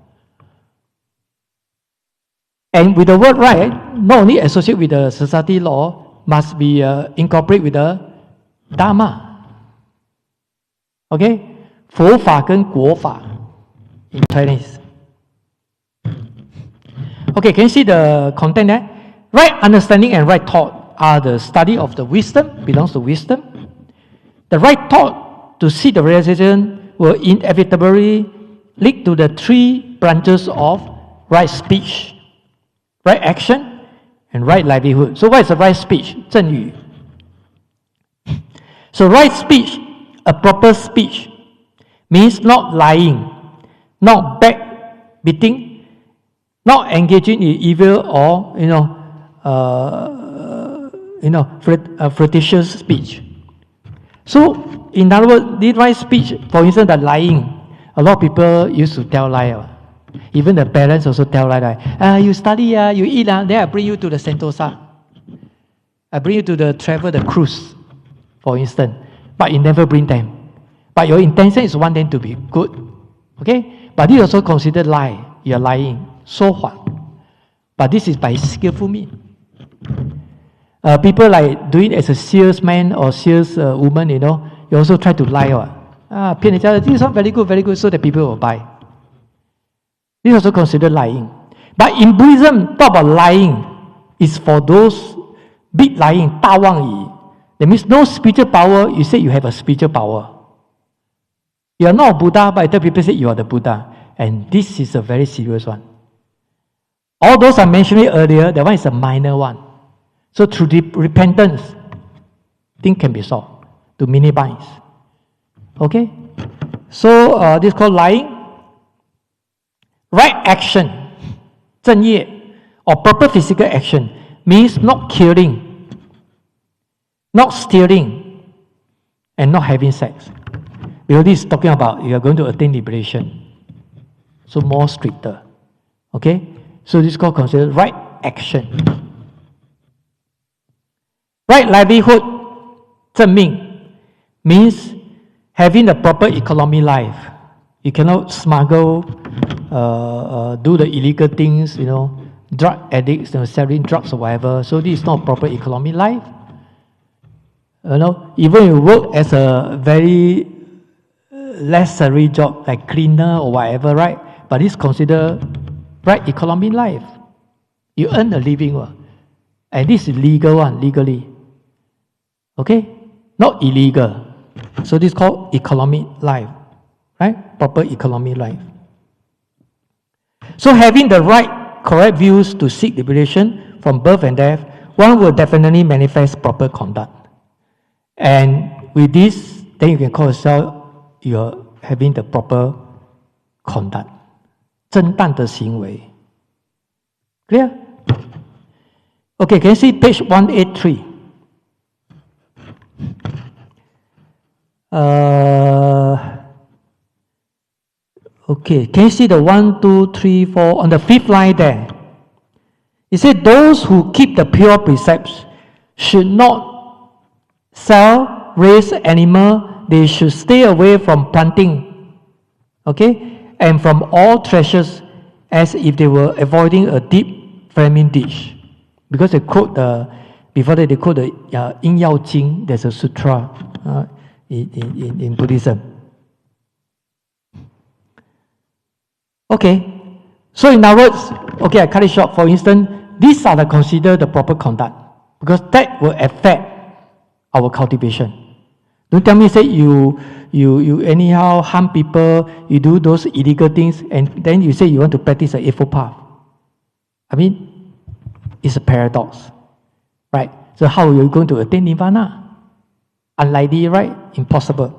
And with the word right, not only associate with the society law, must be incorporate with the Dharma. Okay? 佛法跟国法 in Chinese. Okay, can you see the content there? Right understanding and right thought are the study of the wisdom, belongs to wisdom. The right thought to see the realization will inevitably lead to the three branches of right speech, right action, and right livelihood. So what is the right speech? 正语. So right speech, a proper speech, means not lying, not backbiting, not engaging in evil or flirtatious speech. So in other words, this right speech, for instance, the lying, a lot of people used to tell lie. Even the parents also tell lie. You study, you eat, then I bring you to the Sentosa. I bring you to the cruise, for instance. But you never bring them. But your intention is want them to be good. Okay? But this is also considered lie. You are lying. 说谎. But this is by skillful means. People like doing as a salesman or saleswoman, you also try to lie. 骗人家, this one very good, so that people will buy. This is also considered lying. But in Buddhism, talk about lying is for those big lying, 大妄语. That means no spiritual power, you say you have a spiritual power. You are not a Buddha, but other people say you are the Buddha. And this is a very serious one. All those I mentioned earlier, that one is a minor one. So through repentance, things can be solved to minimize. Okay? So this is called lying. Right action, 正业, or proper physical action, means not killing, not stealing, and not having sex. Because this is talking about you are going to attain liberation. So more stricter. Okay? So this is called considered right action. Right livelihood, 正命, means having a proper economy life. You cannot smuggle, do the illegal things, drug addicts, selling drugs or whatever. So this is not proper economy life. Even you work as a very less salary job like cleaner or whatever, right? But it's considered right economy life. You earn a living, and this is legal one, legally. Okay? Not illegal. So this is called economic life, right? Proper economic life. So having the right, correct views to seek liberation from birth and death, one will definitely manifest proper conduct. And with this, then you can call yourself you're having the proper conduct. 正当的行为. Clear? Okay, can you see page 183? Okay, can you see the 1, 2, 3, 4 on the 5th line there? It said those who keep the pure precepts should not sell, raise animal, they should stay away from planting, okay, and from all treasures as if they were avoiding a deep flaming ditch. Because they quote before that they quote the Yin Yao Jing, there's a sutra in Buddhism. Okay, so in other words, okay, I cut it short. For instance, these are considered the proper conduct because that will affect our cultivation. Don't tell me, say you anyhow harm people, you do those illegal things, and then you say you want to practice the Eightfold Path. I mean, it's a paradox, right? So how are you going to attain Nirvana? Unlikely, right? Impossible.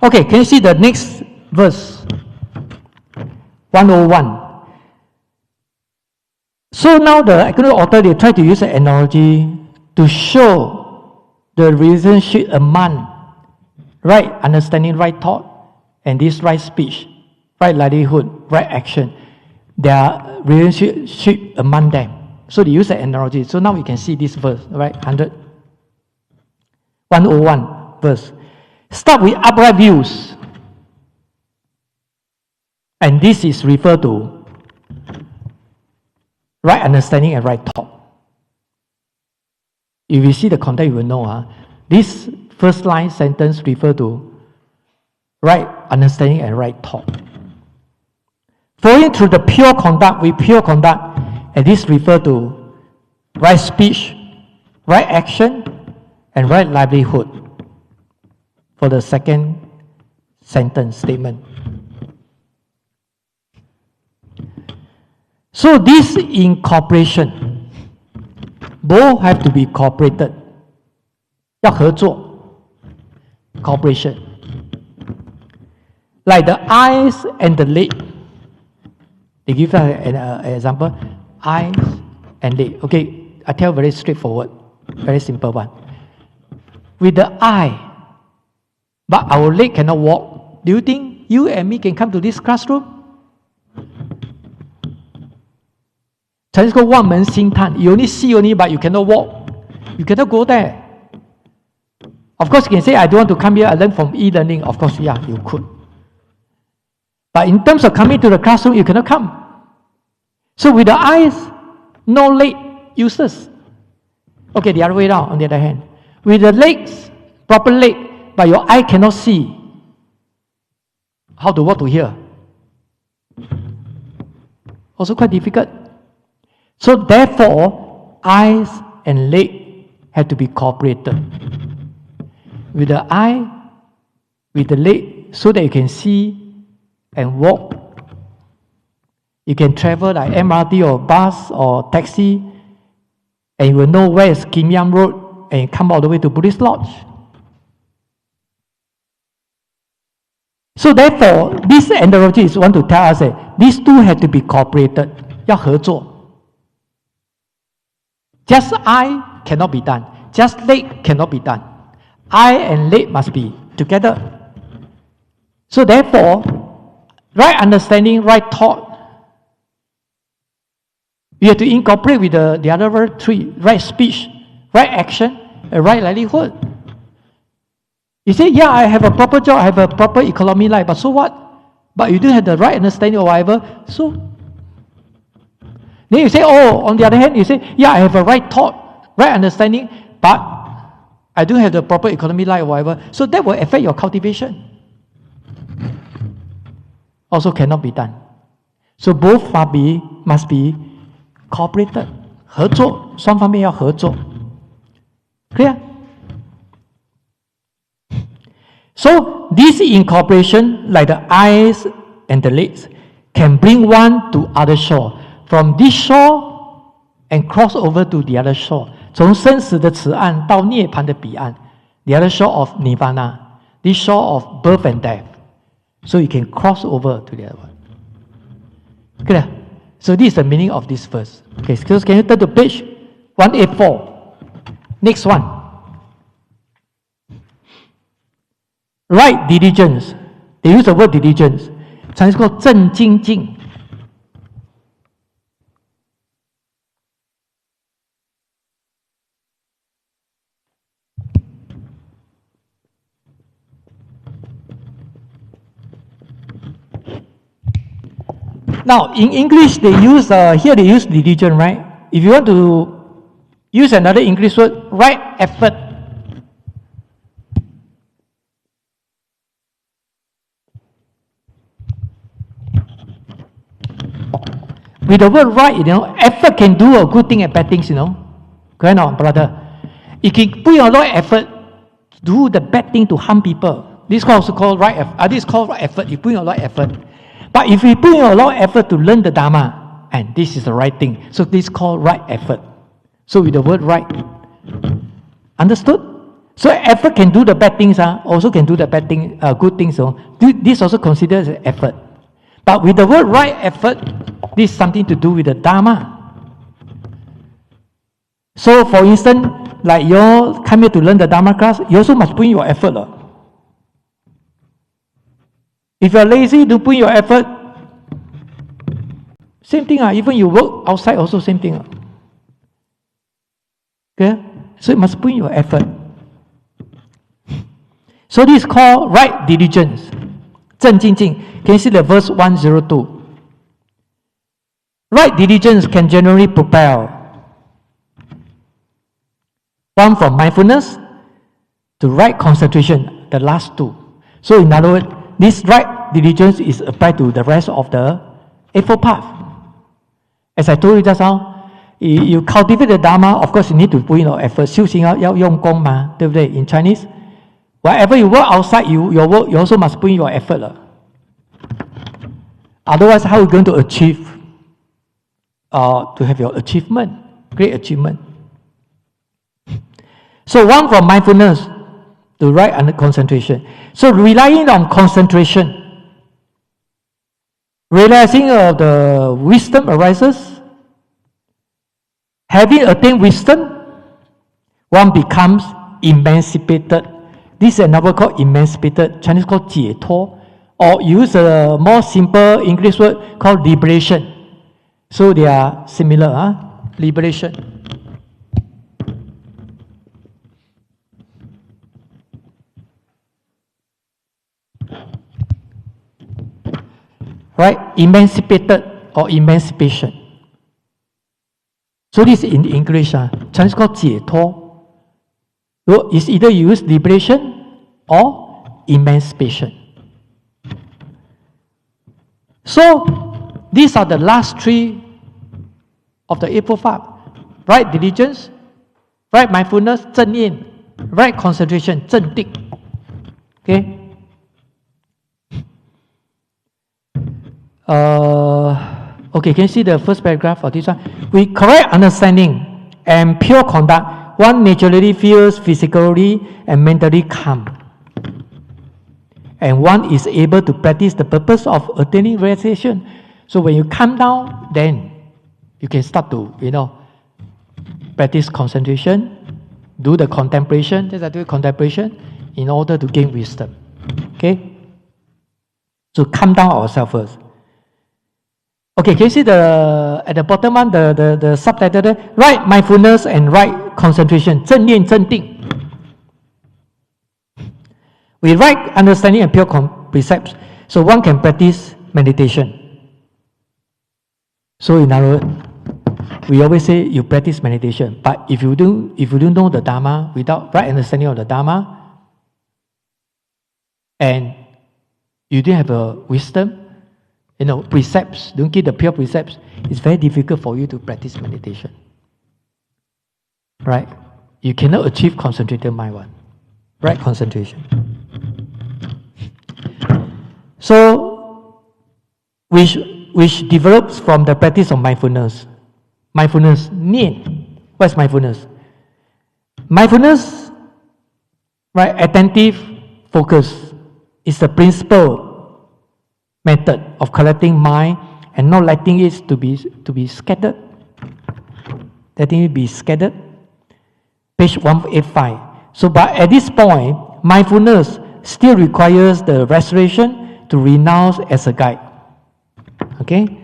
Okay, can you see the next verse? 101. So now the economic author, they try to use an analogy to show the relationship among right understanding, right thought, and this right speech, right livelihood, right action. Their relationship among them. So they use an analogy. So now we can see this verse, right? 101 verse. Start with upright views. And this is referred to right understanding and right thought. If you see the context, you will know. This first line sentence refers to right understanding and right thought. Flowing through the pure conduct with pure conduct, and this refers to right speech, right action, and right livelihood for the second sentence statement. So this incorporation, both have to be cooperated. 要合作 cooperation. Like the eyes and the leg. They give us an example. Eyes and leg. Okay, I tell very straightforward, very simple one. With the eye, but our leg cannot walk. Do you think you and me can come to this classroom? Chinese called 望门兴叹. You only see only, but you cannot walk. You cannot go there. Of course, you can say, I don't want to come here, I learn from e-learning. Of course, yeah, you could. But in terms of coming to the classroom, you cannot come. So with the eyes, no leg, useless. Okay, the other way around, on the other hand. With the legs, proper leg, but your eye cannot see how to walk to here. Also quite difficult. So therefore, eyes and leg have to be cooperated. With the eye, with the leg, so that you can see and walk. You can travel like MRT or bus or taxi, and you will know where is Kim Yam Road, and you come all the way to Buddhist Lodge. So therefore, this analogy is want to tell us that these two have to be cooperated. 要合作. Just eye cannot be done. Just leg cannot be done. Eye and leg must be together. So therefore, right understanding, right thought, you have to incorporate with the other three, right speech, right action, and right livelihood. You say, yeah, I have a proper job, I have a proper economy life, but so what? But you don't have the right understanding or whatever, so then you say, oh, on the other hand, you say, yeah, I have a right thought, right understanding, but I don't have the proper economy life or whatever. So that will affect your cultivation. Also cannot be done. So both must be cooperated. 合作，双方面要合作。Clear? So this incorporation, like the eyes and the legs, can bring one to other shore. From this shore and cross over to the other shore. 从生死的此岸到涅槃的彼岸. The other shore of Nirvana. This shore of birth and death. So you can cross over to the other one. Clear? So this is the meaning of this verse. Okay, so can you turn to page 184? Next one. Right diligence. They use the word diligence. Chinese called 正精进. Now, in English, they use, here they use diligence, right? If you want to use another English word, right effort. With the word right, effort can do a good thing and bad things, Correct or not, brother? You can put a lot of effort to do the bad thing to harm people. This is also called right effort. This is called right effort. You put a lot of effort. But if we put in a lot of effort to learn the Dharma, and this is the right thing, so this is called right effort. So with the word right, understood? So effort can do the bad things, also can do the bad thing, good things. So this also considered as effort. But with the word right effort, this is something to do with the Dharma. So for instance, like you all come here to learn the Dharma class, you also must put in your effort. If you're lazy, don't put in your effort. Same thing, even you work outside also same thing. Okay? So you must put in your effort. So this is called right diligence. 正精进. Can you see the verse 102? Right diligence can generally propel one from mindfulness to right concentration, the last two. So in other words, this right diligence is applied to the rest of the Eightfold Path. As I told you just now, you cultivate the Dharma, of course you need to put in your effort. 修行要用功嘛，对不对？ In Chinese, whatever you work outside, your work, you also must put in your effort. Otherwise, how are you going to achieve, to have your achievement, great achievement? So one from mindfulness to right under concentration. So relying on concentration, realizing of the wisdom arises. Having attained wisdom, one becomes emancipated. This is another word called emancipated, Chinese called 解脱, or use a more simple English word called liberation. So they are similar, liberation. Right, emancipated or emancipation. So this is in English, Chinese called 解脱. It's either you use liberation or emancipation. So these are the last three of the Eightfold Path: right diligence, right mindfulness, 正念, right concentration, 正定. Okay. Okay, can you see the first paragraph of this one? With correct understanding and pure conduct, one naturally feels physically and mentally calm. And one is able to practice the purpose of attaining realization. So when you calm down, then you can start to, practice concentration, do the contemplation, in order to gain wisdom. Okay? So calm down ourselves first. Okay, can you see at the bottom one, the subtitle there? Right mindfulness and right concentration. 正念正定. With right understanding and pure precepts, so one can practice meditation. So in other words, we always say you practice meditation, but if you don't know the Dharma, without right understanding of the Dharma, and you didn't have a wisdom, precepts, don't get the pure precepts, it's very difficult for you to practice meditation. Right? You cannot achieve concentrated mind one. Right concentration. So, which develops from the practice of mindfulness. Mindfulness, 念. What is mindfulness? Mindfulness, right, attentive focus, is the principal method of collecting mind and not letting it to be scattered. Letting it be scattered. Page 185. So, but at this point, mindfulness still requires the restoration to renounce as a guide. Okay?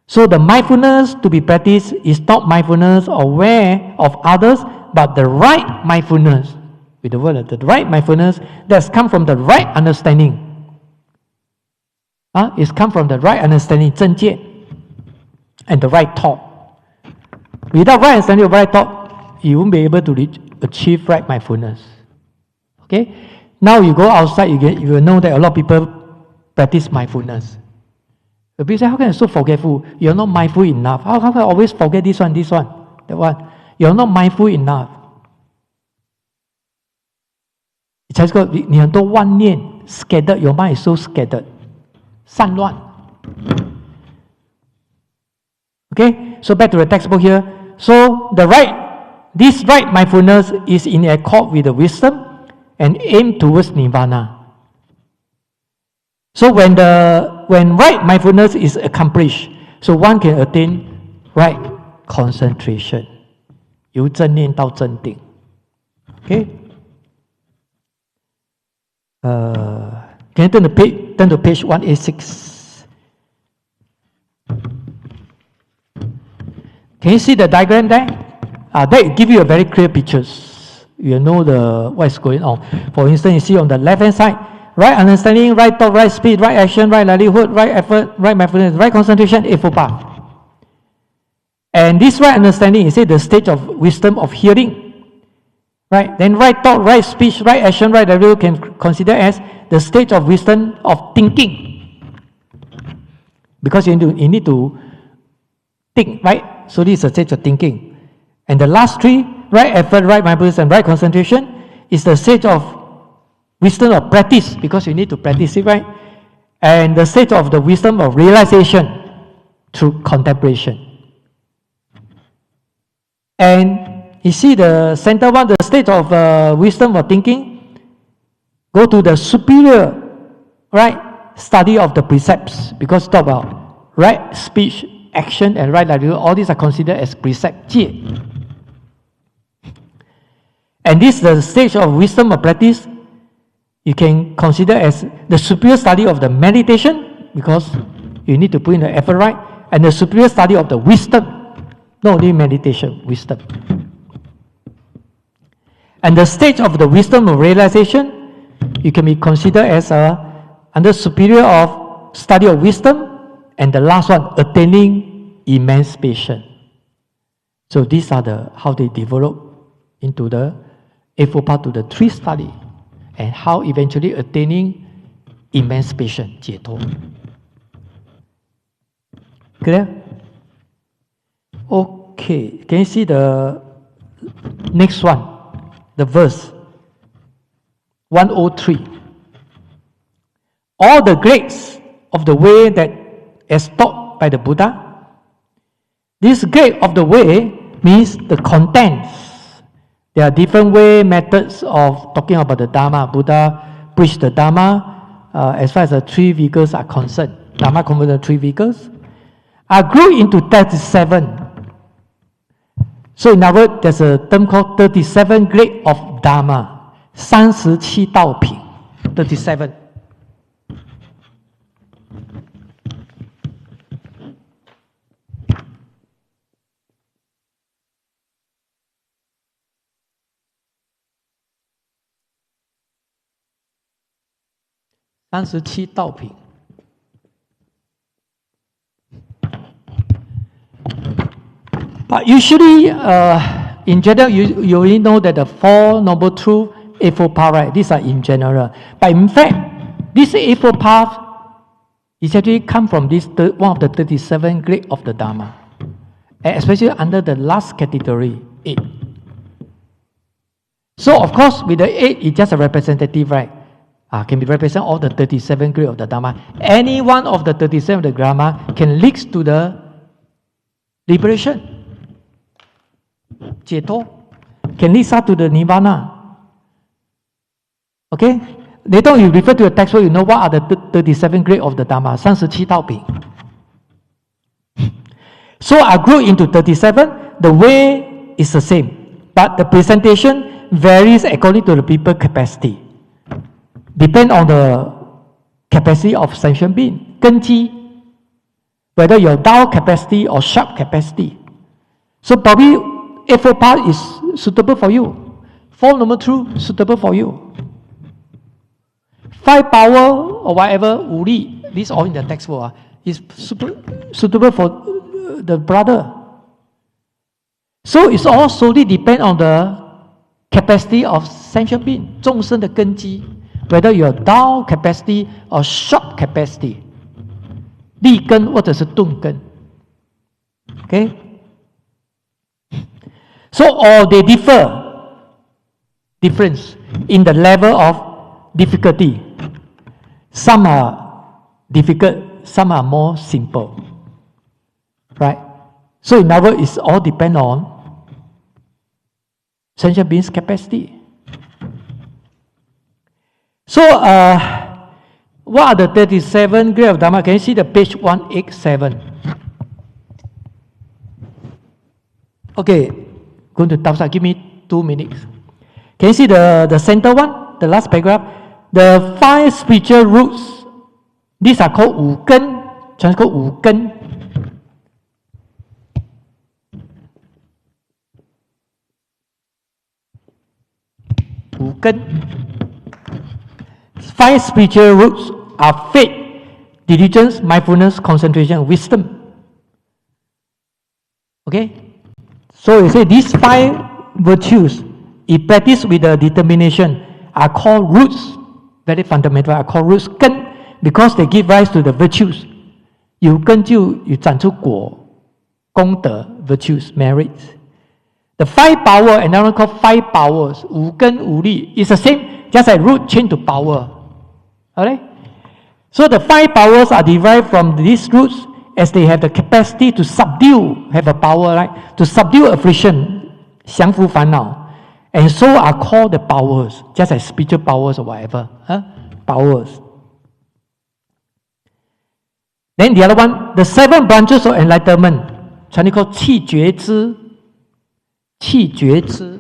So the mindfulness to be practiced is not mindfulness aware of others, but the right mindfulness. With the word, the right mindfulness that's come from the right understanding. It's come from the right understanding, 正见, and the right thought. Without right understanding of right thought, you won't be able to achieve right mindfulness. Okay? Now you go outside, you will know that a lot of people practice mindfulness. The people say, how can I be so forgetful? You're not mindful enough. How can I always forget this one, that one? You're not mindful enough. 才说你很多妄念 scattered, your mind is so scattered. 散乱. Okay, so back to the textbook here. So this right mindfulness is in accord with the wisdom and aim towards nirvana. So when right mindfulness is accomplished, so one can attain right concentration. 由正念到正定. Okay. Can you turn to page 186? Can you see the diagram there? That give you a very clear pictures. You know what is going on. For instance, you see on the left hand side, right understanding, right thought, right speech, right action, right livelihood, right effort, right mindfulness, right concentration, Eightfold Path. And this right understanding is the stage of wisdom of hearing. Right? Then right thought, right speech, right action, right livelihood can consider as the stage of wisdom of thinking. Because you need to think, right? So this is a stage of thinking. And the last three, right effort, right mindfulness, and right concentration, is the stage of wisdom of practice, because you need to practice it, right? And the stage of the wisdom of realization through contemplation. And you see the center one, the stage of wisdom of thinking, go to the superior, right, study of the precepts, because talk about right speech, action, and right livelihood, all these are considered as precept, 戒. And this is the stage of wisdom of practice. You can consider as the superior study of the meditation, because you need to put in the effort, right? And the superior study of the wisdom, not only meditation, wisdom. And the stage of the wisdom of realization, you can be considered as under superior of study of wisdom, and the last one, attaining emancipation. So these are the how they develop into the Eightfold Path to the three study, and how eventually attaining emancipation, 解脱. Clear? Okay, can you see the next one, the verse 103? All the grades of the way that as taught by the Buddha. This grade of the way means the contents. There are different methods of talking about the Dharma. Buddha preached the Dharma as far as the three vehicles are concerned. Dharma converted three vehicles are grouped into 37. So in other words, there's a term called 37 grade of Dharma. 37道品 37. But usually, in general, you already know that the Four Noble Truths, Eightfold Path, right? These are in general. But in fact, this Eightfold Path is actually come from this one of the 37 grades of the Dharma, and especially under the last category, 8. So of course, with the 8, it's just a representative, right? Can be represent all the 37 grades of the Dharma. Any one of the 37 of the Dharma can lead to the liberation. 解脱 can lead us to the Nirvana. Okay? Later you refer to the textbook, you know what are the 37 grades of the Dharma. 37道品. So I grew into 37. The way is the same, but the presentation varies according to the people's capacity. Depend on the capacity of sentient being. 根基 whether your dull capacity or sharp capacity. So probably Eightfold Path is suitable for you. Four Noble Truths suitable for you. 5 power or whatever, 武力, this all in the textbook, is suitable for the brother. So it's all solely depend on the capacity of sentient being, 众生的根基, whether you're dull capacity or sharp capacity. 立根或者是钝根. Okay? So all they difference in the level of difficulty. Some are difficult, some are more simple. Right? So in other words, it's all depend on sentient beings' capacity. So what are the 37 grades of Dharma? Can you see the page 187? Okay, going to Tausa, give me 2 minutes. Can you see the center one, the last paragraph? The 5 spiritual roots, these are called 五根, Chinese called 五根. 五根5 spiritual roots are faith, diligence, mindfulness, concentration, wisdom. Okay? So you say these 5 virtues, if practiced with the determination, are called roots. Very fundamental, are called roots. 根 because they give rise to the virtues. 有根就有长出果，功德 virtues, merits. The 5 power, another called 5 powers, 五根五力 is the same, just like root change to power. Alright? So the 5 powers are derived from these roots as they have the capacity to subdue, have a power, right? To subdue affliction, 降服烦恼. And so are called the powers, just like spiritual powers or whatever. Powers. Then the other one, the 7 branches of enlightenment, Chinese called 气觉知. 气觉知.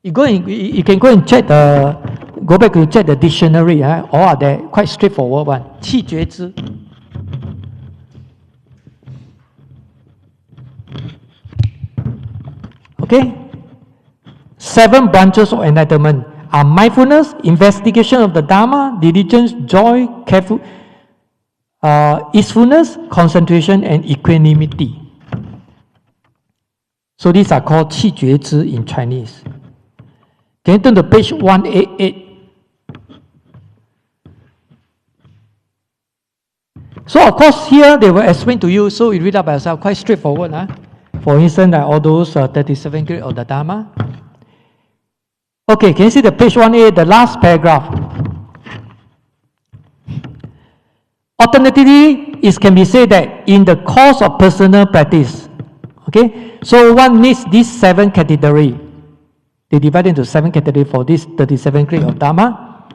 You can go and check go back to check the dictionary. All are there, quite straightforward one. 气觉知. Okay? 7 branches of enlightenment are mindfulness, investigation of the Dharma, diligence, joy, careful, easefulness, concentration, and equanimity. So these are called 气觉知 in Chinese. Can you turn to page 188? So of course here they will explain to you, so you read up by yourself, quite straightforward. For instance, like all those 37 grades of the Dharma. Okay, can you see the page 188, the last paragraph? Alternatively, it can be said that in the course of personal practice, okay, so one needs these 7 categories. They divide into 7 categories for this 37 grades of Dharma.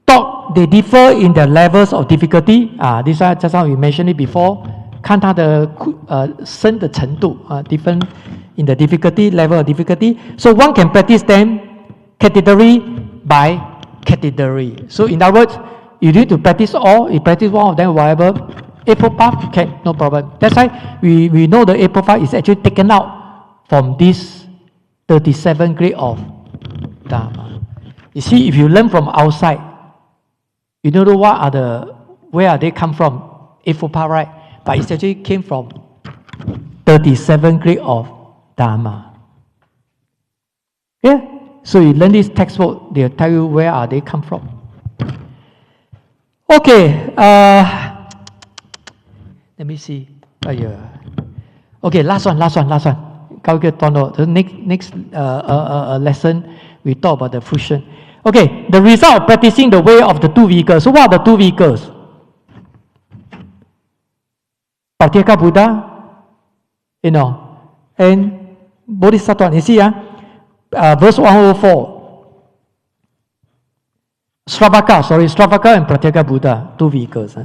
Thought they differ in their levels of difficulty. This one just how we mentioned it before. 看它的深的程度 different in the difficulty level of difficulty. So one can practice them category by category. So in other words, you need to practice all. You practice one of them, whatever. Eightfold Path, okay, no problem. That's why we know the Eightfold Path is actually taken out from this 37 grade of Dharma. You see, if you learn from outside, you don't know where are they come from, Eightfold Path, right? But it actually came from 37 grade of Dharma. Yeah? So you learn this textbook, they'll tell you where are they come from. Okay, let me see. Okay, last one. The next lesson, we talk about the fruition. Okay, the result of practicing the way of the 2 vehicles. So what are the 2 vehicles? Pratyeka Buddha, and Bodhisattva. You see, verse 104. Sravaka and Pratyeka Buddha, 2 vehicles.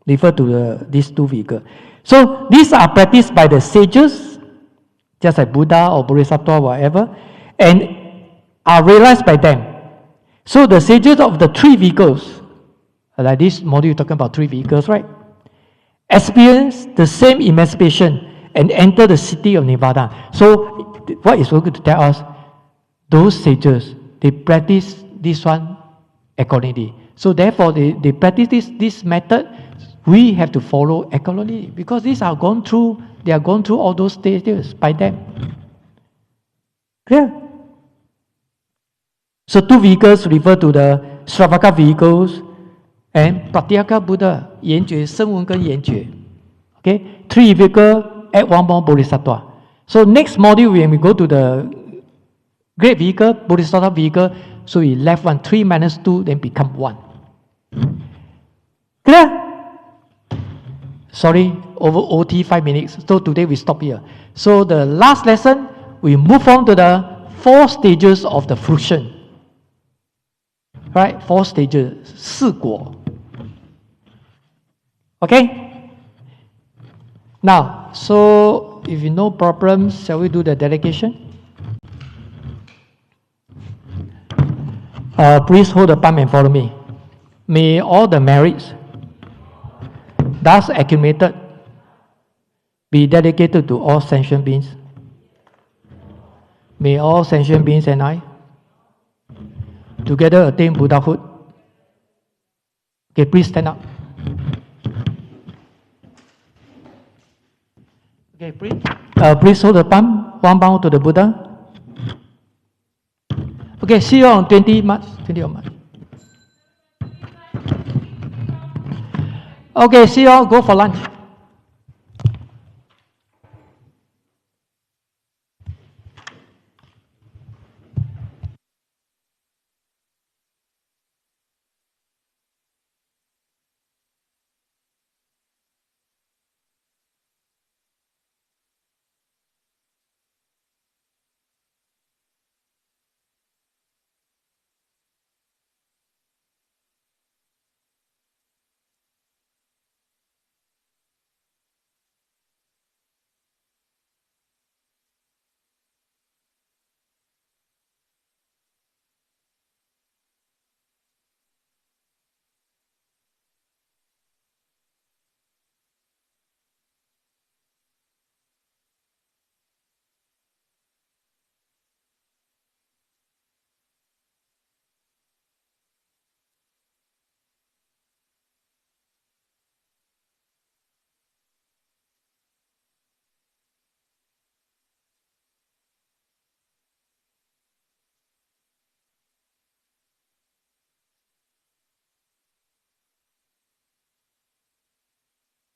Refer to these 2 vehicles. So these are practiced by the sages, just like Buddha or Bodhisattva, whatever, and are realized by them. So the sages of the 3 vehicles, like this module talking about 3 vehicles, right? Experience the same emancipation and enter the city of Nirvana. So what is going to tell us? Those sages, they practice this one accordingly. So therefore, they practice this method. We have to follow accordingly because they are gone through all those stages by them. Clear? So 2 vehicles refer to the Sravaka vehicles and Pratyeka Buddha, 言觉, 声闻跟言觉. Okay? 3 vehicles, add 1 more Bodhisattva. So next module, when we go to the great vehicle, Bodhisattva vehicle, so we left 1, 3 minus 2, then become 1. Clear? Sorry, over OT 5 minutes. So today we stop here. So the last lesson, we move on to the 4 stages of the fruition. Right? 4 stages. 4果. Okay? Now, so if you no problems, shall we do the delegation? Please hold the palm and follow me. May all the merits thus accumulated be dedicated to all sentient beings. May all sentient beings and I together attain Buddhahood Okay, please stand up. Okay, please hold the palm. One bow to the Buddha. Okay, see you on 20 March. 20 of March. Okay, see you all. Go for lunch.